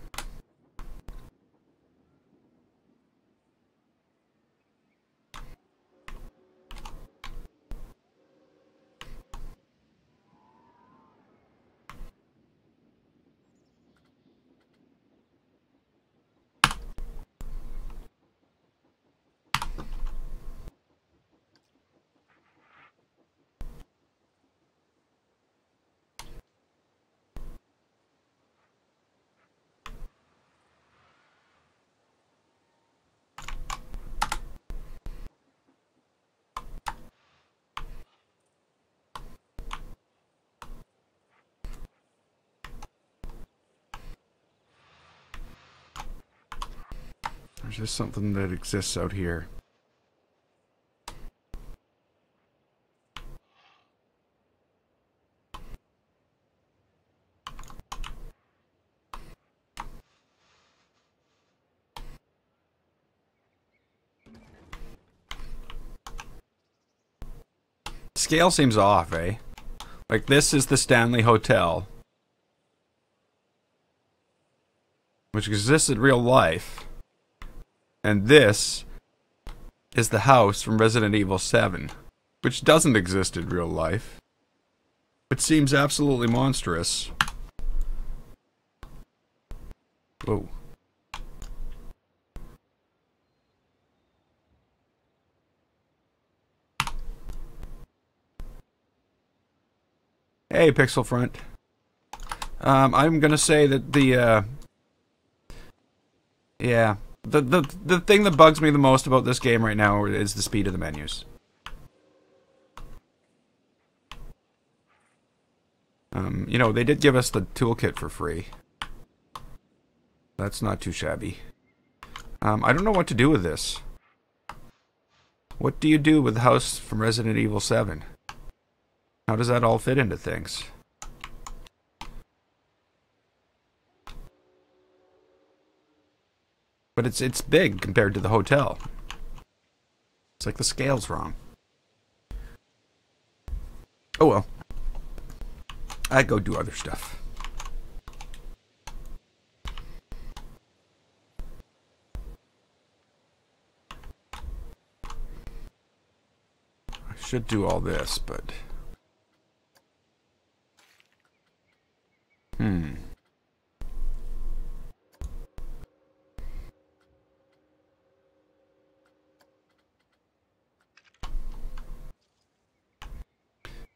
There's just something that exists out here. Scale seems off, eh? Like, this is the Stanley Hotel, which exists in real life. And this is the house from Resident Evil 7, which doesn't exist in real life, but seems absolutely monstrous. Whoa. Hey, Pixel Front. I'm gonna say that the, yeah. The thing that bugs me the most about this game right now is the speed of the menus. You know, they did give us the toolkit for free. That's not too shabby. I don't know what to do with this. What do you do with the house from Resident Evil 7? How does that all fit into things? But it's big compared to the hotel. It's like the scale's wrong. Oh well. I go do other stuff. I should do all this, but...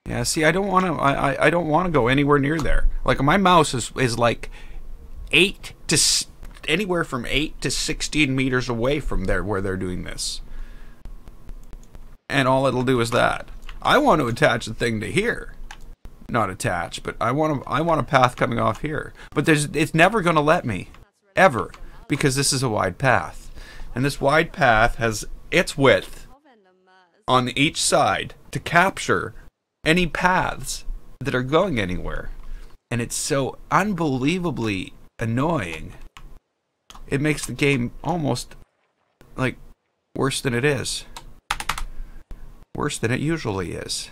Yeah, see, I don't want to. I don't want to go anywhere near there. Like, my mouse is like anywhere from 8 to 16 meters away from there where they're doing this, and all it'll do is that. I want to attach the thing to here, not attach, but I want a path coming off here. But it's never going to let me, ever, because this is a wide path, and this wide path has its width on each side to capture any paths that are going anywhere. And it's so unbelievably annoying. It makes the game almost like worse than it is. Worse than it usually is.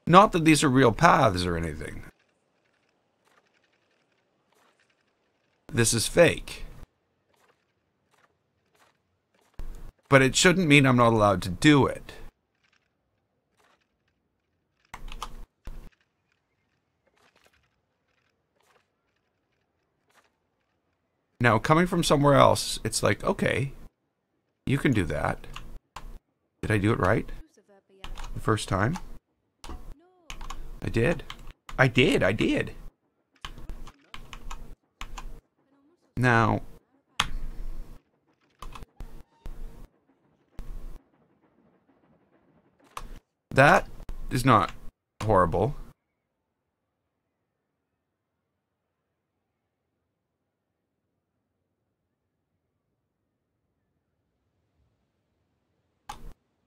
Not that these are real paths or anything. This is fake. But it shouldn't mean I'm not allowed to do it. Now, coming from somewhere else, it's like, okay, you can do that. Did I do it right? The first time? I did. I did. Now... that is not horrible.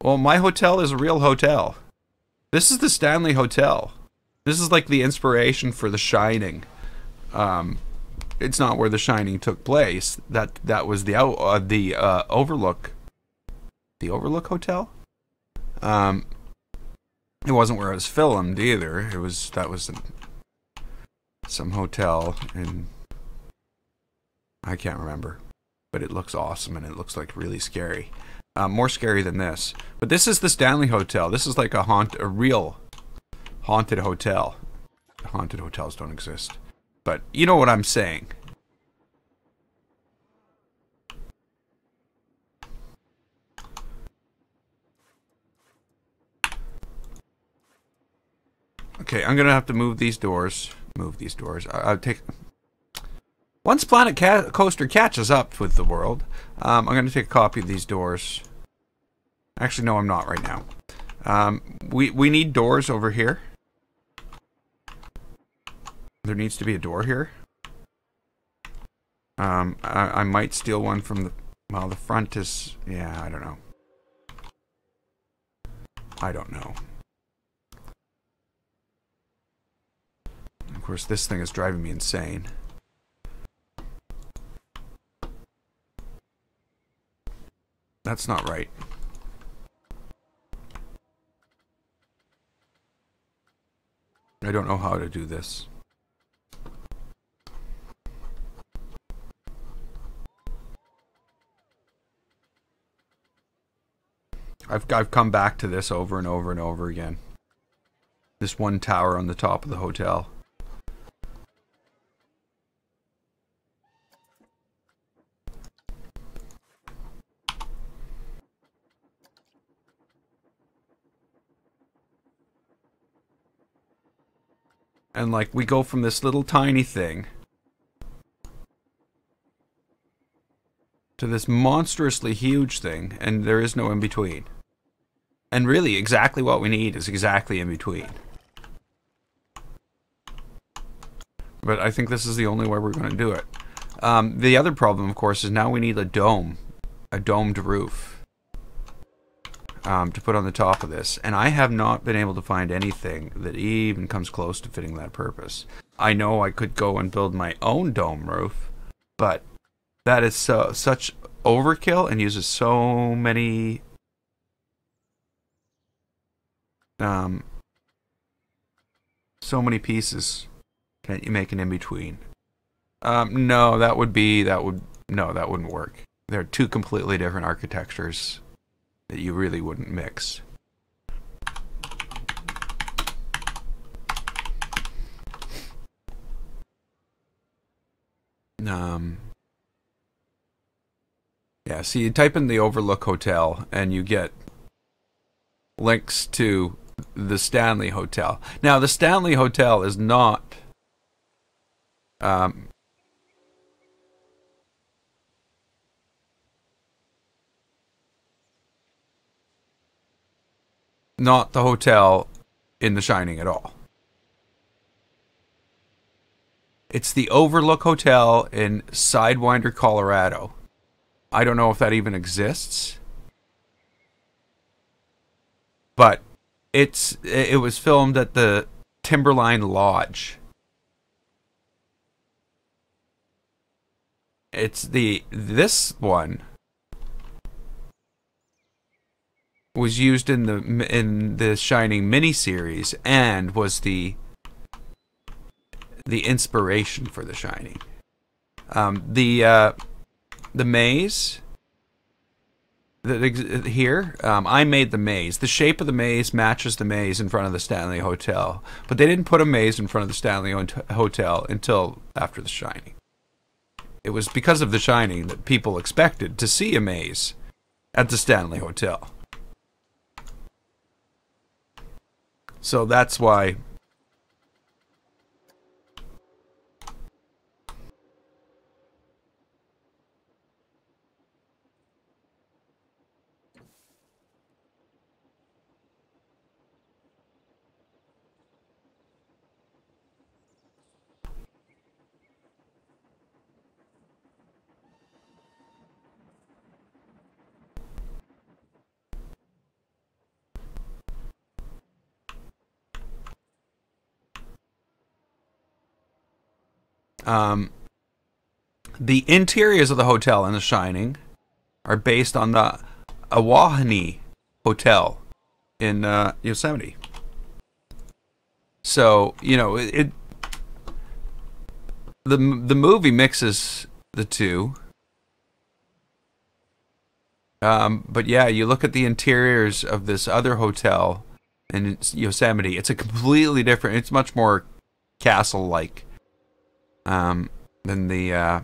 Well, my hotel is a real hotel. This is the Stanley Hotel. This is like the inspiration for The Shining. It's not where The Shining took place. That was the Overlook. The Overlook Hotel. It wasn't where it was filmed either. That was some hotel in, I can't remember, but it looks awesome and it looks like really scary. More scary than this. But this is the Stanley Hotel. This is like a real haunted hotel. Haunted hotels don't exist. But you know what I'm saying. Okay, I'm gonna have to move these doors. I'll take. Once Planet Coaster catches up with the world, I'm gonna take a copy of these doors. Actually, no, I'm not right now. We need doors over here. There needs to be a door here. I might steal one from the. Well, the front is. Yeah, I don't know. I don't know. Of course, this thing is driving me insane. That's not right. I don't know how to do this. I've come back to this over and over and over again. This one tower on the top of the hotel. And like we go from this little tiny thing to this monstrously huge thing, and there is no in between. And really, exactly what we need is exactly in between. But I think this is the only way we're going to do it. The other problem, of course, is now we need a dome. A domed roof. To put on the top of this. And I have not been able to find anything that even comes close to fitting that purpose. I know I could go and build my own dome roof, but that is such overkill and uses so many pieces. Can't you make an in-between? No, that wouldn't work. They're two completely different architectures that you really wouldn't mix. Yeah, so you type in the Overlook Hotel and you get links to the Stanley Hotel. Now, the Stanley Hotel is not not the hotel in The Shining at all. It's the Overlook Hotel in Sidewinder, Colorado. I don't know if that even exists. But it was filmed at the Timberline Lodge. This one was used in the Shining miniseries and was the inspiration for The Shining. The maze here, I made the maze. The shape of the maze matches the maze in front of the Stanley Hotel, but they didn't put a maze in front of the Stanley Hotel until after The Shining. It was because of The Shining that people expected to see a maze at the Stanley Hotel. So that's why. The interiors of the hotel in The Shining are based on the Ahwahnee Hotel in Yosemite. So, you know, the movie mixes the two. But yeah, you look at the interiors of this other hotel in Yosemite. It's a completely different. It's much more castle-like than the.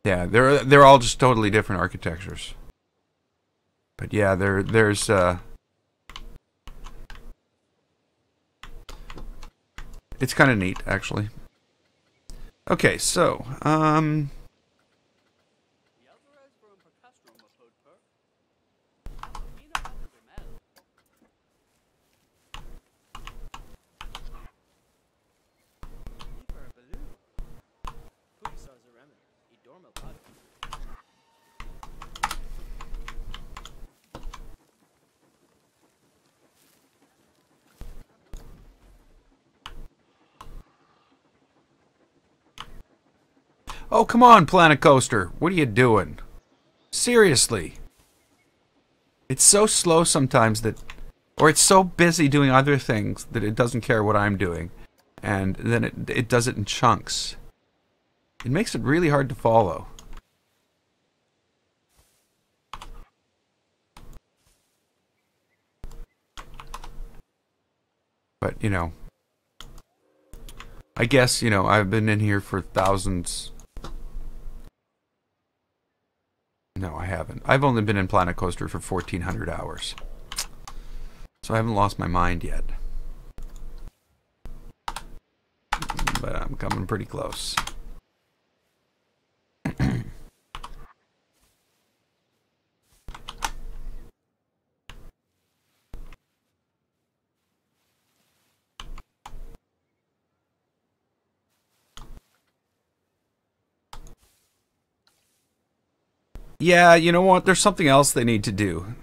Yeah, they're all just totally different architectures. But yeah, there's. It's kind of neat, actually. Okay, so oh, come on, Planet Coaster. What are you doing? Seriously. It's so slow sometimes that... Or it's so busy doing other things that it doesn't care what I'm doing. And then it does it in chunks. It makes it really hard to follow. But, you know... I guess, you know, I've been in here for thousands... No, I haven't. I've only been in Planet Coaster for 1,400 hours. So I haven't lost my mind yet. But I'm coming pretty close. Yeah, you know what? There's something else they need to do.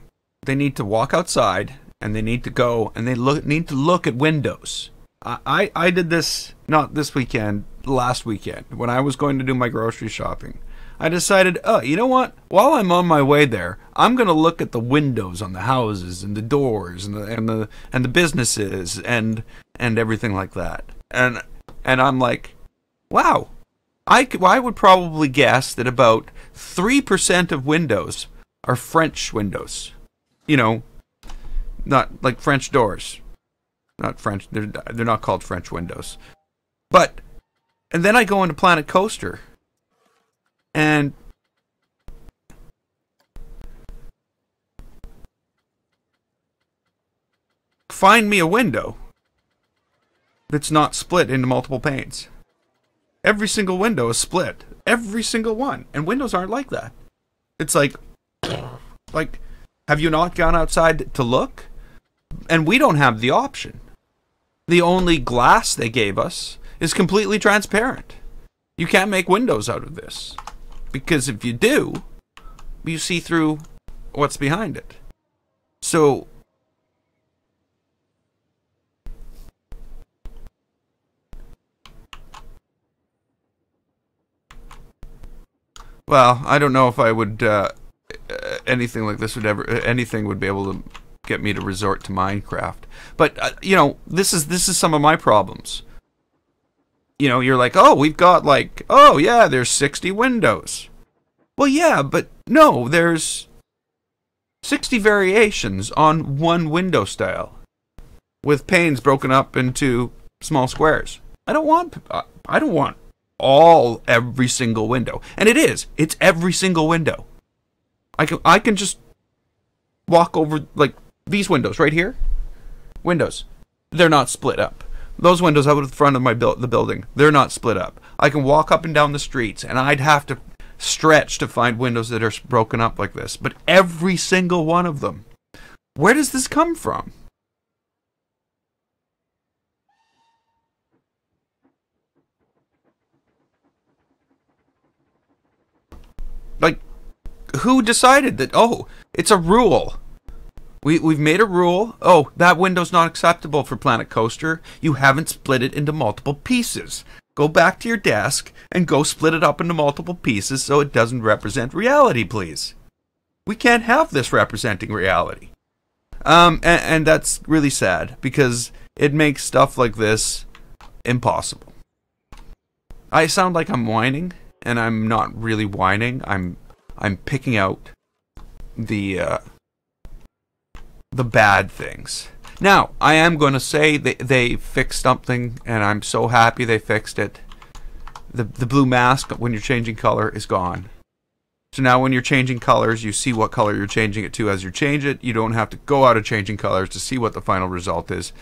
They need to walk outside, and they need to go, and they need to look at windows. I did this, not this weekend, last weekend, when I was going to do my grocery shopping. I decided, oh, you know what? While I'm on my way there, I'm going to look at the windows on the houses, and the doors, and the businesses, and everything like that. And I'm like, wow. I would probably guess that about 3% of windows are French windows. You know, not like French doors. Not French. They're not called French windows. But, and then I go into Planet Coaster, and find me a window that's not split into multiple panes. Every single window is split. Every single one. And windows aren't like that. It's like, have you not gone outside to look? And we don't have the option. The only glass they gave us is completely transparent. You can't make windows out of this. Because if you do, you see through what's behind it. So... Well, I don't know if I would, anything like this would ever, anything would be able to get me to resort to Minecraft. But, you know, this is some of my problems. You know, you're like, oh, we've got like, oh yeah, there's 60 windows. Well, yeah, but no, there's 60 variations on one window style. With panes broken up into small squares. I don't want every single window. And it's every single window. I can just walk over, like, these windows right here. Windows. They're not split up. Those windows out the front of the building, they're not split up. I can walk up and down the streets, and I'd have to stretch to find windows that are broken up like this. But every single one of them. Where does this come from? Like, who decided that, oh, it's a rule? We've made a rule. Oh, that window's not acceptable for Planet Coaster. You haven't split it into multiple pieces. go back to your desk and go split it up into multiple pieces so it doesn't represent reality, please. We can't have this representing reality. And that's really sad because it makes stuff like this impossible. I sound like I'm whining, and I'm not really whining. I'm picking out the bad things. Now, I am going to say they fixed something, and I'm so happy they fixed it. The blue mask, when you're changing color, is gone. So now when you're changing colors, you see what color you're changing it to as you change it. You don't have to go out of changing colors to see what the final result is,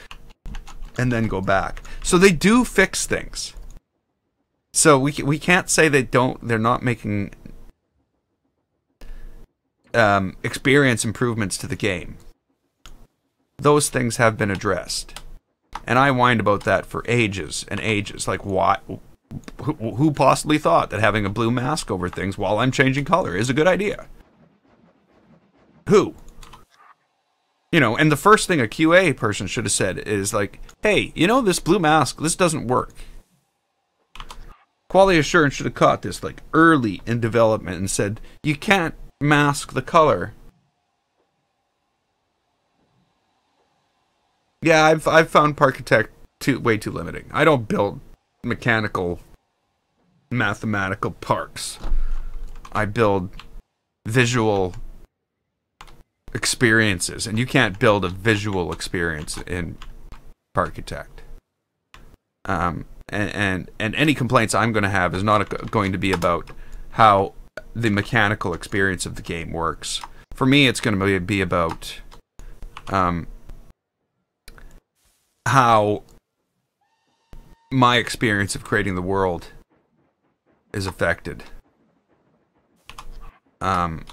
and then go back. So they do fix things. So we can't say they're not making experience improvements to the game. Those things have been addressed. And I whined about that for ages and ages. Like, why? Who possibly thought that having a blue mask over things while I'm changing color is a good idea? Who? You know, and the first thing a QA person should have said is like, hey, you know, this blue mask, this doesn't work. Quality assurance should have caught this like early in development and said, you can't mask the color. Yeah, I've found Parkitect way too limiting. I don't build mechanical, mathematical parks. I build visual experiences, and you can't build a visual experience in Parkitect. And any complaints I'm going to have is not going to be about how the mechanical experience of the game works. For me, it's going to be about how my experience of creating the world is affected. You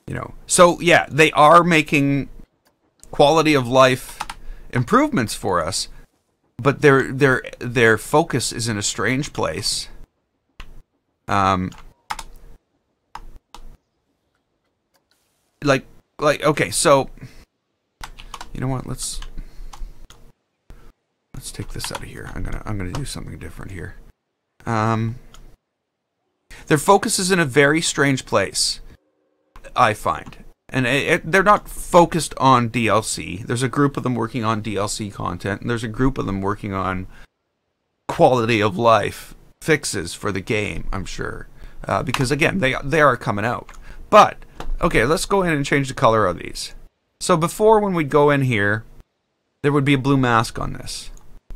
know, so yeah, they are making quality of life improvements for us, but their focus is in a strange place. Like okay, so you know what? Let's take this out of here. I'm gonna do something different here. Their focus is in a very strange place, I find. And they're not focused on DLC. There's a group of them working on DLC content, and there's a group of them working on quality of life fixes for the game, I'm sure. Because, again, they are coming out. But, okay, let's go in and change the color of these. So before, when we'd go in here, there would be a blue mask on this.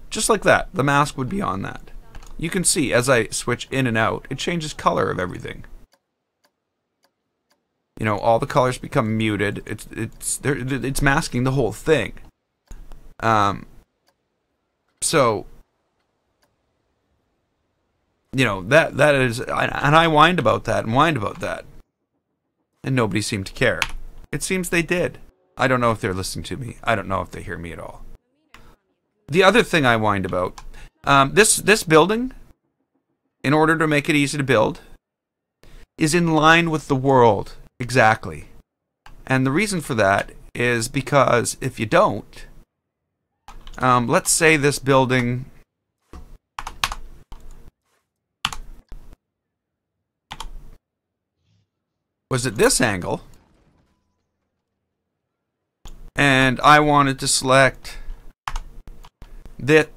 Just like that. The mask would be on that. You can see, as I switch in and out, it changes color of everything. You know, all the colors become muted. It's masking the whole thing. So, you know, that is, and I whined about that and whined about that, and nobody seemed to care. It seems they did. I don't know if they're listening to me. I don't know if they hear me at all. The other thing I whined about, this building, in order to make it easy to build, is in line with the world. Exactly. And the reason for that is because if you don't, let's say this building was at this angle, and I wanted to select that.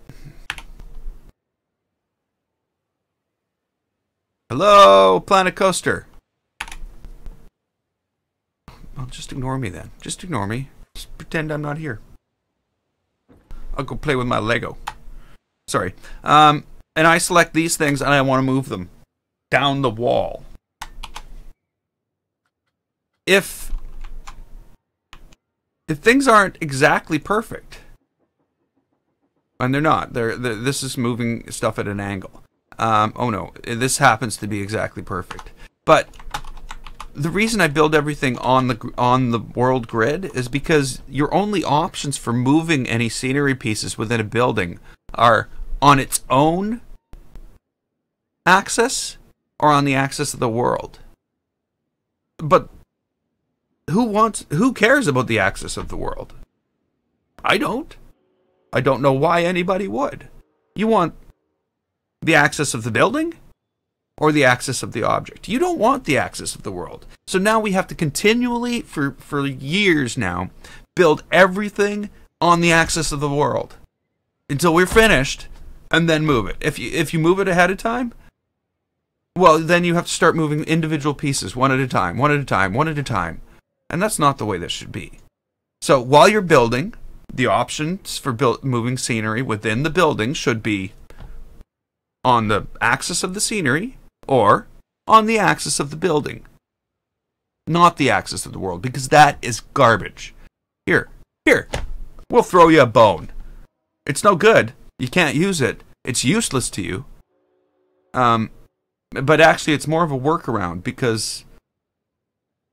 Hello, Planet Coaster. Well, just ignore me then. Just ignore me. Just pretend I'm not here. I'll go play with my Lego. Sorry. And I select these things and I want to move them down the wall. If things aren't exactly perfect, and they're not, this is moving stuff at an angle. Oh no, this happens to be exactly perfect. But the reason I build everything on the world grid is because your only options for moving any scenery pieces within a building are on its own axis or on the axis of the world. But who cares about the axis of the world? I don't. I don't know why anybody would. You want The axis of the building or the axis of the object? You don't want the axis of the world. So now we have to continually, for years now, build everything on the axis of the world until we're finished, and then move it. If you move it ahead of time, well, then you have to start moving individual pieces one at a time, one at a time, one at a time. And that's not the way this should be. So while you're building, the options for moving scenery within the building should be on the axis of the scenery or on the axis of the building. Not the axis of the world, because that is garbage. Here, we'll throw you a bone. It's no good. You can't use it. It's useless to you. But actually, it's more of a workaround, because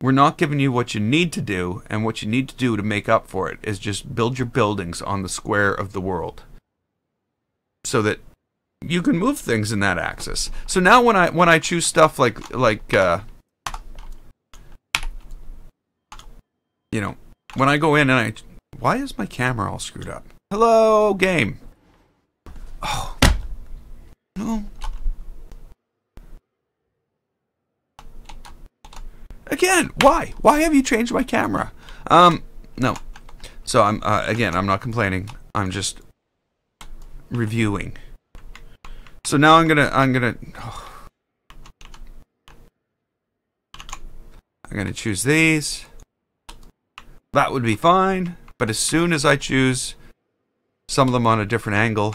we're not giving you what you need to do, and what you need to do to make up for it is just build your buildings on the square of the world, so that you can move things in that axis. So now when I choose stuff like you know, when I go in and why is my camera all screwed up? Hello, game. Oh no. Again, why? Why have you changed my camera? No. So I'm I'm not complaining. I'm just reviewing. So now I'm gonna choose these. That would be fine. But as soon as I choose some of them on a different angle,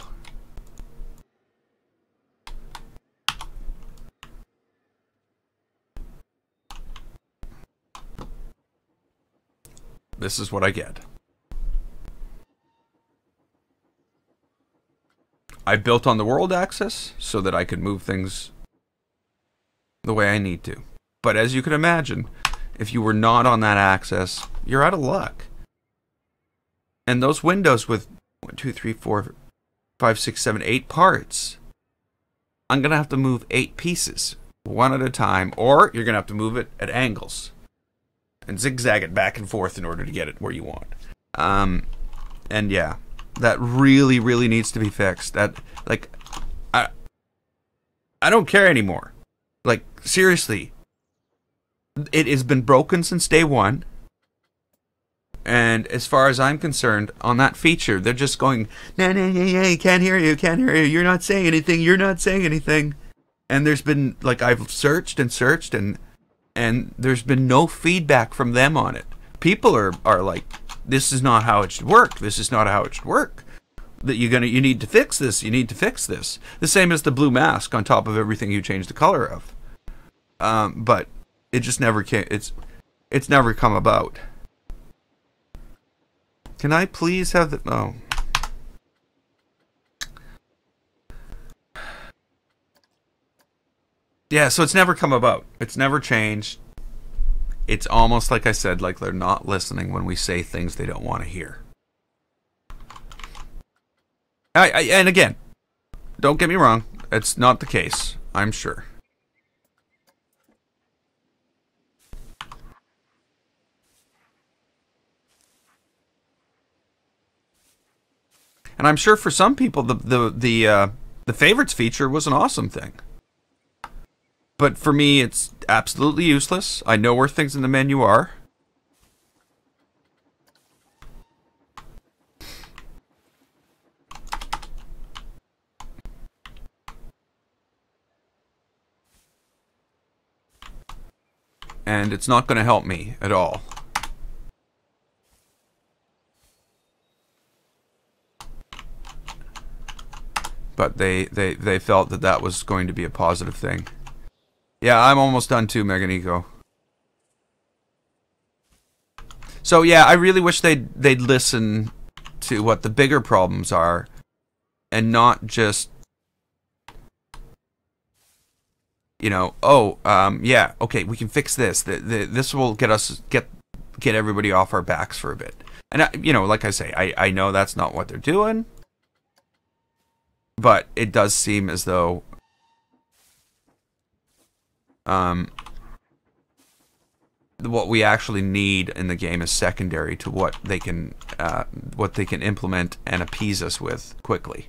this is what I get. I built on the world axis so that I could move things the way I need to. But as you can imagine, if you were not on that axis, you're out of luck. And those windows with 1, 2, 3, 4, 5, 6, 7, 8 parts, I'm going to have to move 8 pieces, one at a time, or you're going to have to move it at angles and zigzag it back and forth in order to get it where you want. And yeah, that really, really needs to be fixed. That, like, I don't care anymore. Like, seriously, it has been broken since day one. And as far as I'm concerned, on that feature, they're just going, nah, can't hear you, you're not saying anything. And there's been, like, I've searched and there's been no feedback from them on it. People are like, this is not how it should work. This is not how it should work. That you need to fix this. You need to fix this. The same as the blue mask on top of everything you change the color of. But it just never came. It's never come about. Can I please have the... Oh. Yeah, so it's never come about. It's never changed. It's almost like I said, like they're not listening when we say things they don't want to hear. And again, don't get me wrong. It's not the case, I'm sure. And I'm sure for some people, the favorites feature was an awesome thing. But for me, it's absolutely useless. I know where things in the menu are. And it's not going to help me at all. But they felt that was going to be a positive thing. Yeah, I'm almost done too, Meganico. So yeah, I really wish they'd listen to what the bigger problems are, and not just, you know, yeah, okay, we can fix this. This will get everybody off our backs for a bit. And you know, like I say, I know that's not what they're doing. But it does seem as though what we actually need in the game is secondary to what they can implement and appease us with quickly.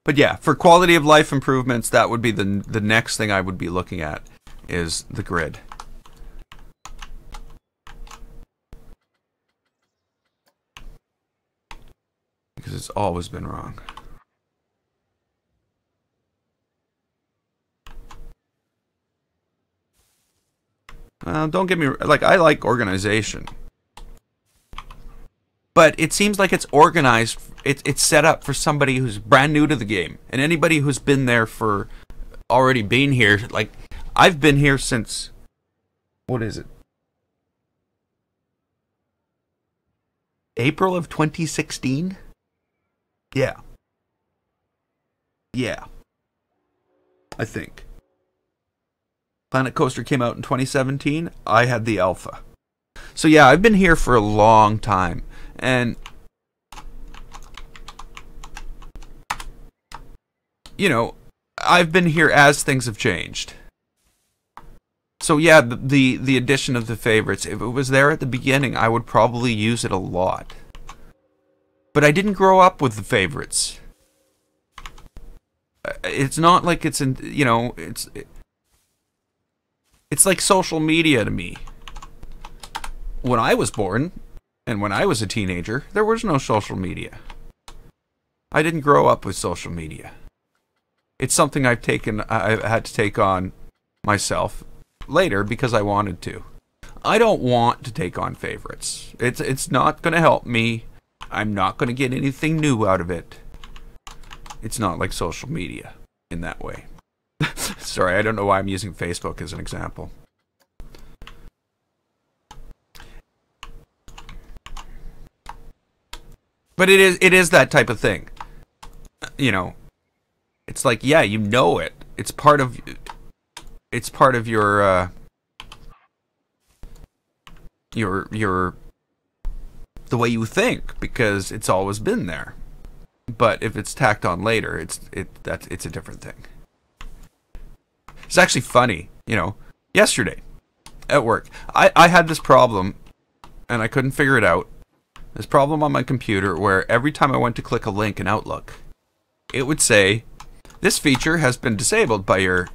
But yeah, for quality of life improvements, that would be the next thing I would be looking at, is the grid. Because it's always been wrong. Don't get me, like, I like organization. But it seems like it's organized, it's set up for somebody who's brand new to the game. And anybody who's been there for, already been here, like, I've been here since, what is it? April of 2016? Yeah. Yeah. I think. Planet Coaster came out in 2017. I had the alpha. So yeah, I've been here for a long time. And, you know, I've been here as things have changed. So yeah, the addition of the favorites, if it was there at the beginning, I would probably use it a lot. But I didn't grow up with the favorites. It's not like it's in, you know, it's like social media to me. When I was born, and when I was a teenager, there was no social media. I didn't grow up with social media. It's something I've had to take on myself later because I wanted to. I don't want to take on favorites. It's not going to help me. I'm not going to get anything new out of it. It's not like social media in that way. Sorry, I don't know why I'm using Facebook as an example. But it is that type of thing. You know, it's like, yeah, you know it. It's part of your the way you think, because it's always been there. But if it's tacked on later, it's a different thing. It's actually funny, you know, yesterday at work, I had this problem and I couldn't figure it out. This problem on my computer where every time I went to click a link in Outlook, it would say, this feature has been disabled by your,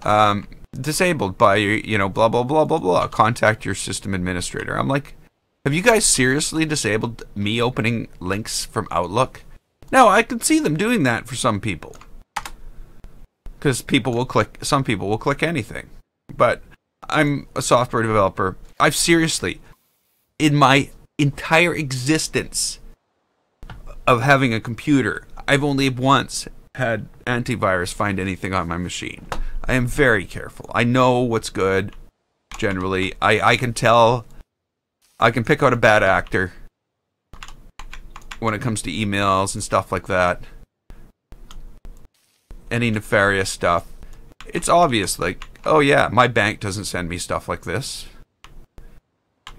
blah, blah, blah, blah, blah. Contact your system administrator. I'm like, have you guys seriously disabled me opening links from Outlook? No, I can see them doing that for some people. Because some people will click anything. But I'm a software developer. I've seriously, in my entire existence of having a computer, I've only once had antivirus find anything on my machine. I am very careful. I know what's good, generally. I can tell, I can pick out a bad actor when it comes to emails and stuff like that. Any nefarious stuff. It's obvious, like, oh yeah, my bank doesn't send me stuff like this.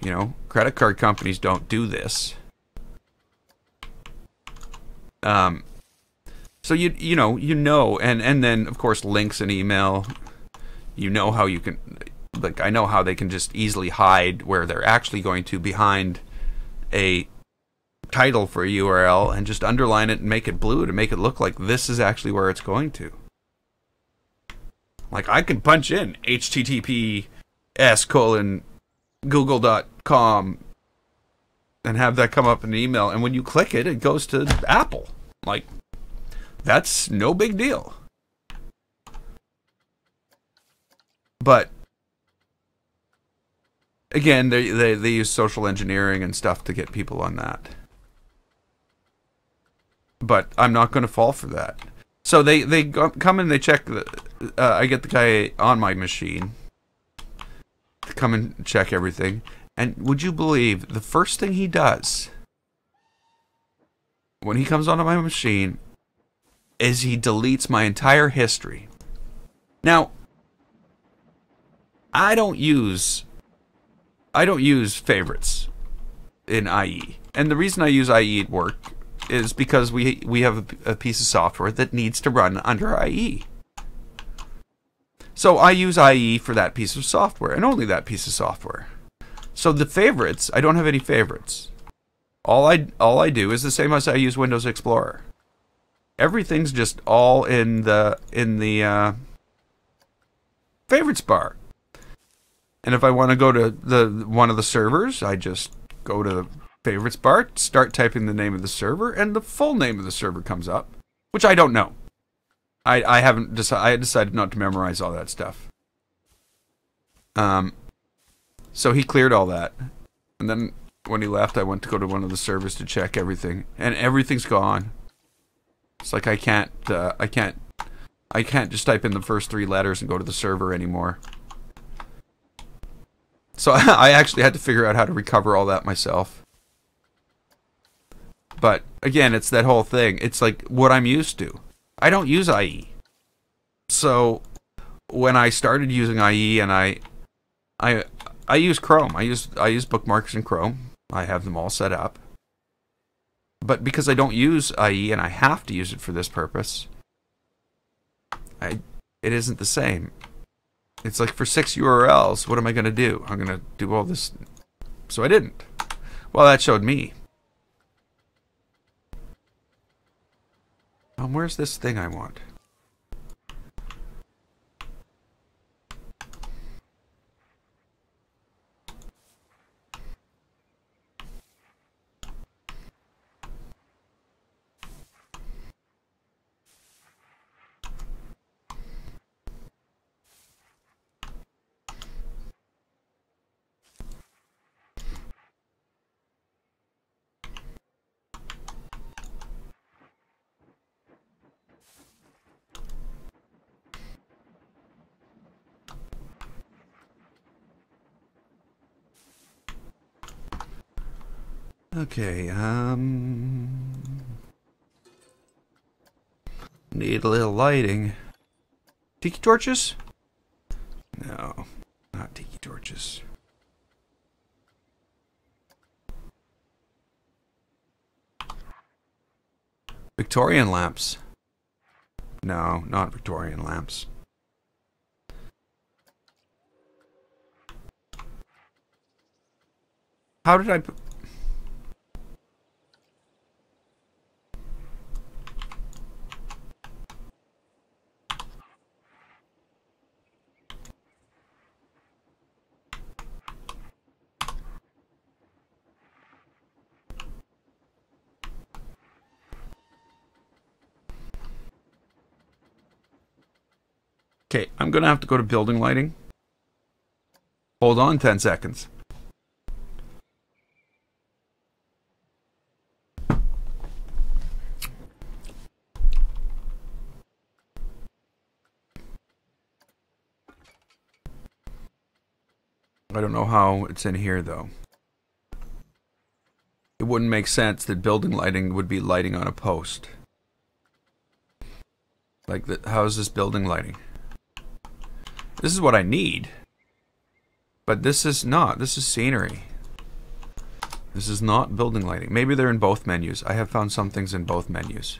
You know, credit card companies don't do this. So you know, and then of course links and email. You know how you can, like, I know how they can just easily hide where they're actually going to behind a title for a URL and just underline it and make it blue to make it look like this is actually where it's going to. Like, I can punch in https://google.com and have that come up in an email, and when you click it, it goes to Apple. Like, that's no big deal. But again, they use social engineering and stuff to get people on that. But I'm not going to fall for that. So they come and they check. I get the guy on my machine to come and check everything. And would you believe the first thing he does when he comes onto my machine is he deletes my entire history. Now, I don't use favorites in IE. And the reason I use IE at work is because we have a piece of software that needs to run under IE. So I use IE for that piece of software, and only that piece of software. So the favorites, I don't have any favorites. All I do is the same as I use Windows Explorer. everything's just all in the favorites bar. And if I want to go to one of the servers, I just go to the favorites bar, start typing the name of the server, and the full name of the server comes up, which I don't know. I haven't decided. I decided not to memorize all that stuff. So he cleared all that, and then when he left, I went to go to one of the servers to check everything, and everything's gone. It's like I can't just type in the first 3 letters and go to the server anymore. So I actually had to figure out how to recover all that myself. But again, it's that whole thing. It's like what I'm used to. I don't use IE. So when I started using IE, and I use Chrome. I use bookmarks in Chrome. I have them all set up. But because I don't use IE and I have to use it for this purpose, it isn't the same. It's like for 6 URLs, what am I going to do? I'm going to do all this. So I didn't. Well, that showed me. Where's this thing I want? Okay, need a little lighting. Tiki torches? No, not tiki torches. Victorian lamps. No, not Victorian lamps. How did I put... Okay, I'm gonna have to go to building lighting. Hold on 10 seconds. I don't know how it's in here though. It wouldn't make sense that building lighting would be lighting on a post. Like, how is this building lighting? This is what I need. But this is not. This is scenery. This is not building lighting. Maybe they're in both menus. I have found some things in both menus.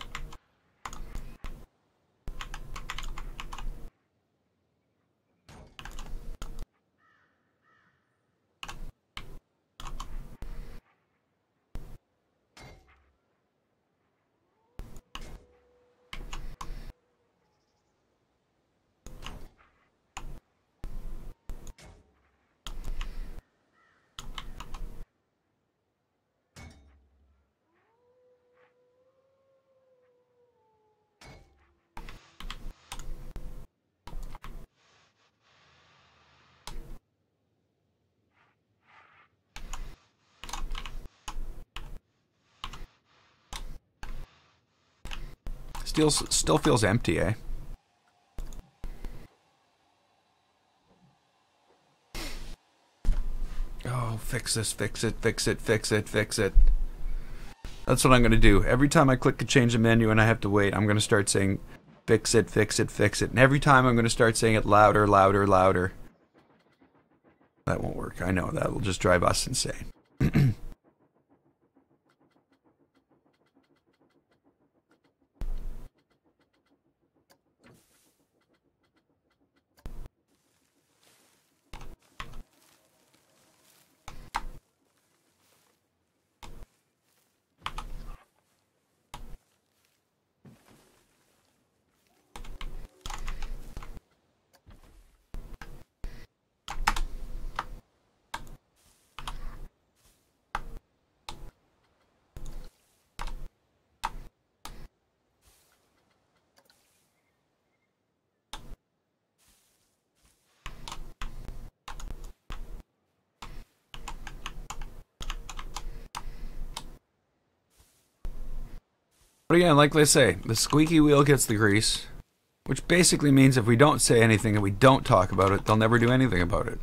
Still feels empty, eh? Oh, fix this, fix it, fix it, fix it, fix it. That's what I'm going to do. Every time I click to change the menu and I have to wait, I'm going to start saying, fix it, fix it, fix it. And every time I'm going to start saying it louder, louder, louder. That won't work. I know. That will just drive us insane. But again, like they say, the squeaky wheel gets the grease, which basically means if we don't say anything and we don't talk about it, they'll never do anything about it.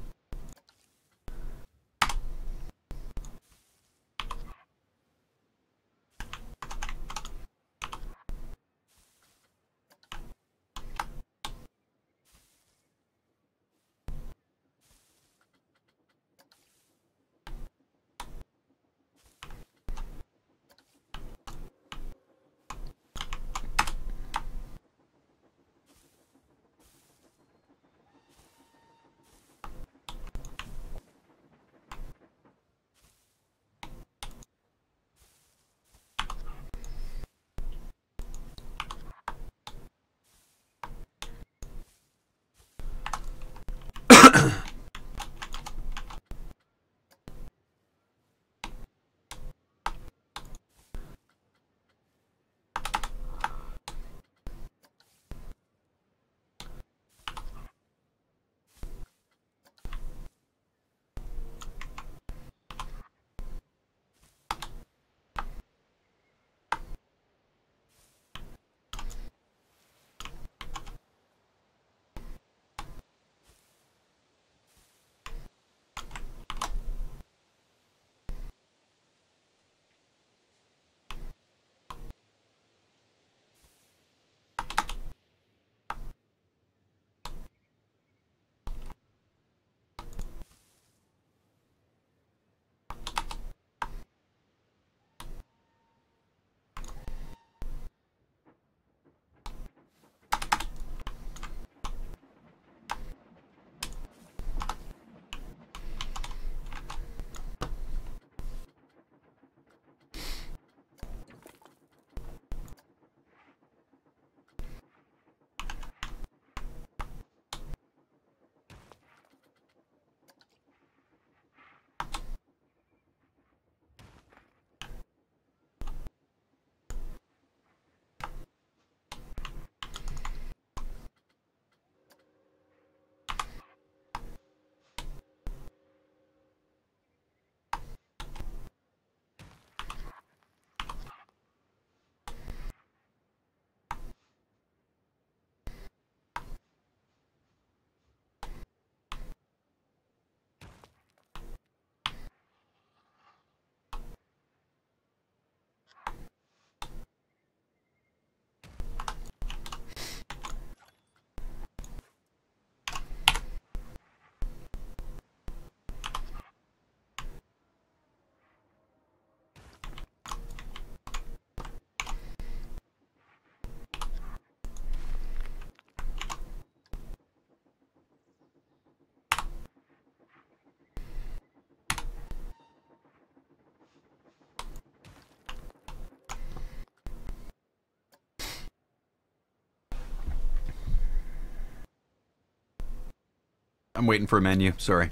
I'm waiting for a menu, sorry.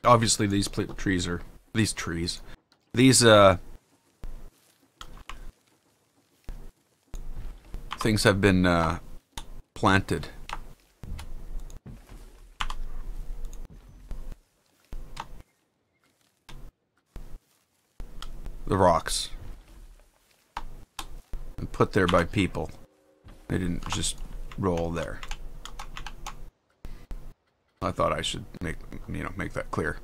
Obviously, these trees are these things have been planted. The rocks and put there by people. They didn't just roll there. I thought I should make that clear.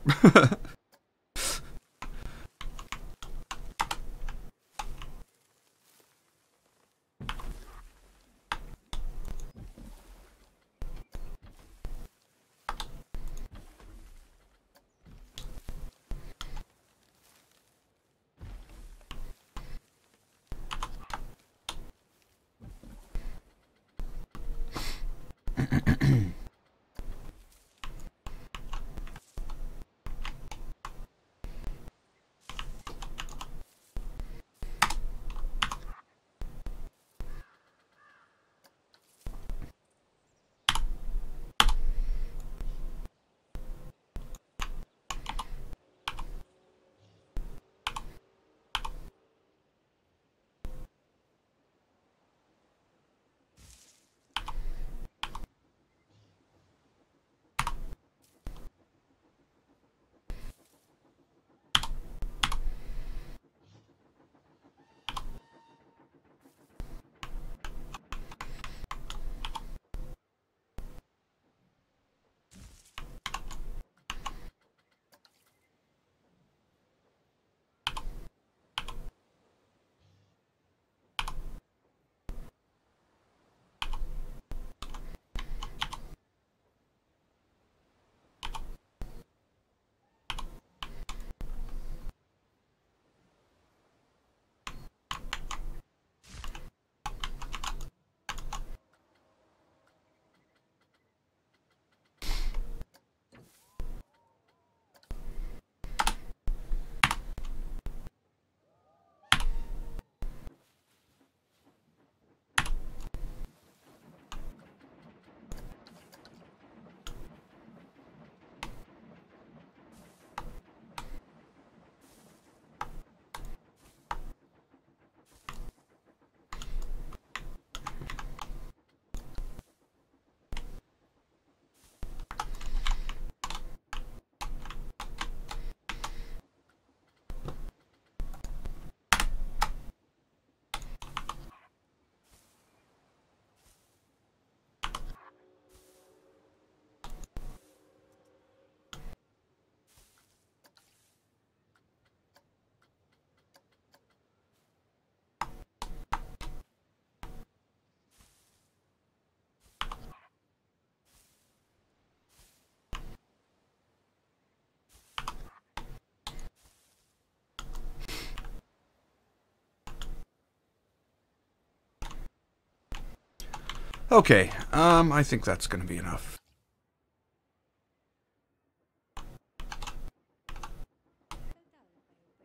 Okay, I think that's going to be enough.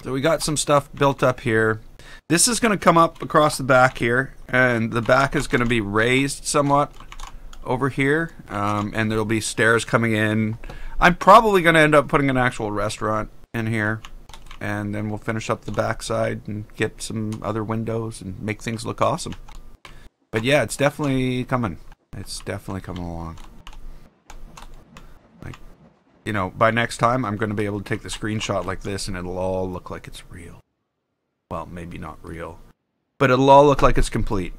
So we got some stuff built up here. This is going to come up across the back here, and the back is going to be raised somewhat over here, and there'll be stairs coming in. I'm probably going to end up putting an actual restaurant in here, and then we'll finish up the back side and get some other windows and make things look awesome. But yeah, it's definitely coming. It's definitely coming along. Like, you know, by next time I'm going to be able to take the screenshot like this and it'll all look like it's real. Well, maybe not real, but it'll all look like it's complete.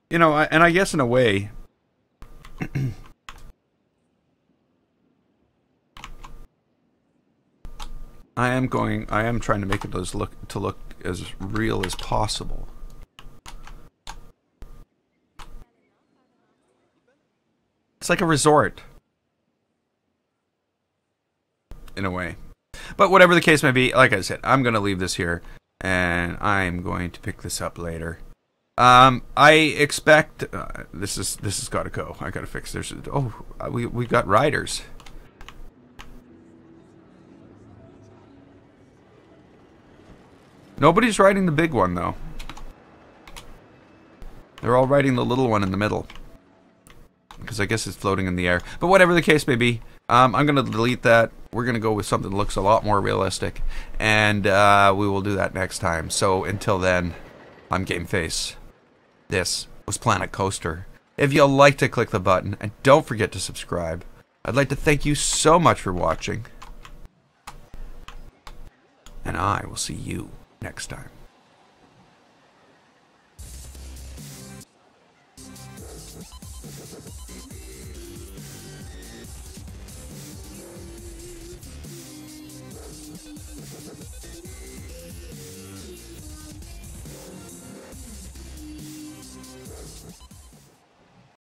You know, and I guess in a way, I am trying to make it look as real as possible. It's like a resort, in a way. But whatever the case may be, like I said, I'm going to leave this here, and I'm going to pick this up later. I expect this has got to go. I got to fix this. Oh, we got riders. Nobody's riding the big one though. They're all riding the little one in the middle, because I guess it's floating in the air. But whatever the case may be, I'm going to delete that. We're going to go with something that looks a lot more realistic, and we will do that next time. So until then, I'm GameFace. This was Planet Coaster. If you'd like to click the button, and don't forget to subscribe. I'd like to thank you so much for watching, and I will see you next time.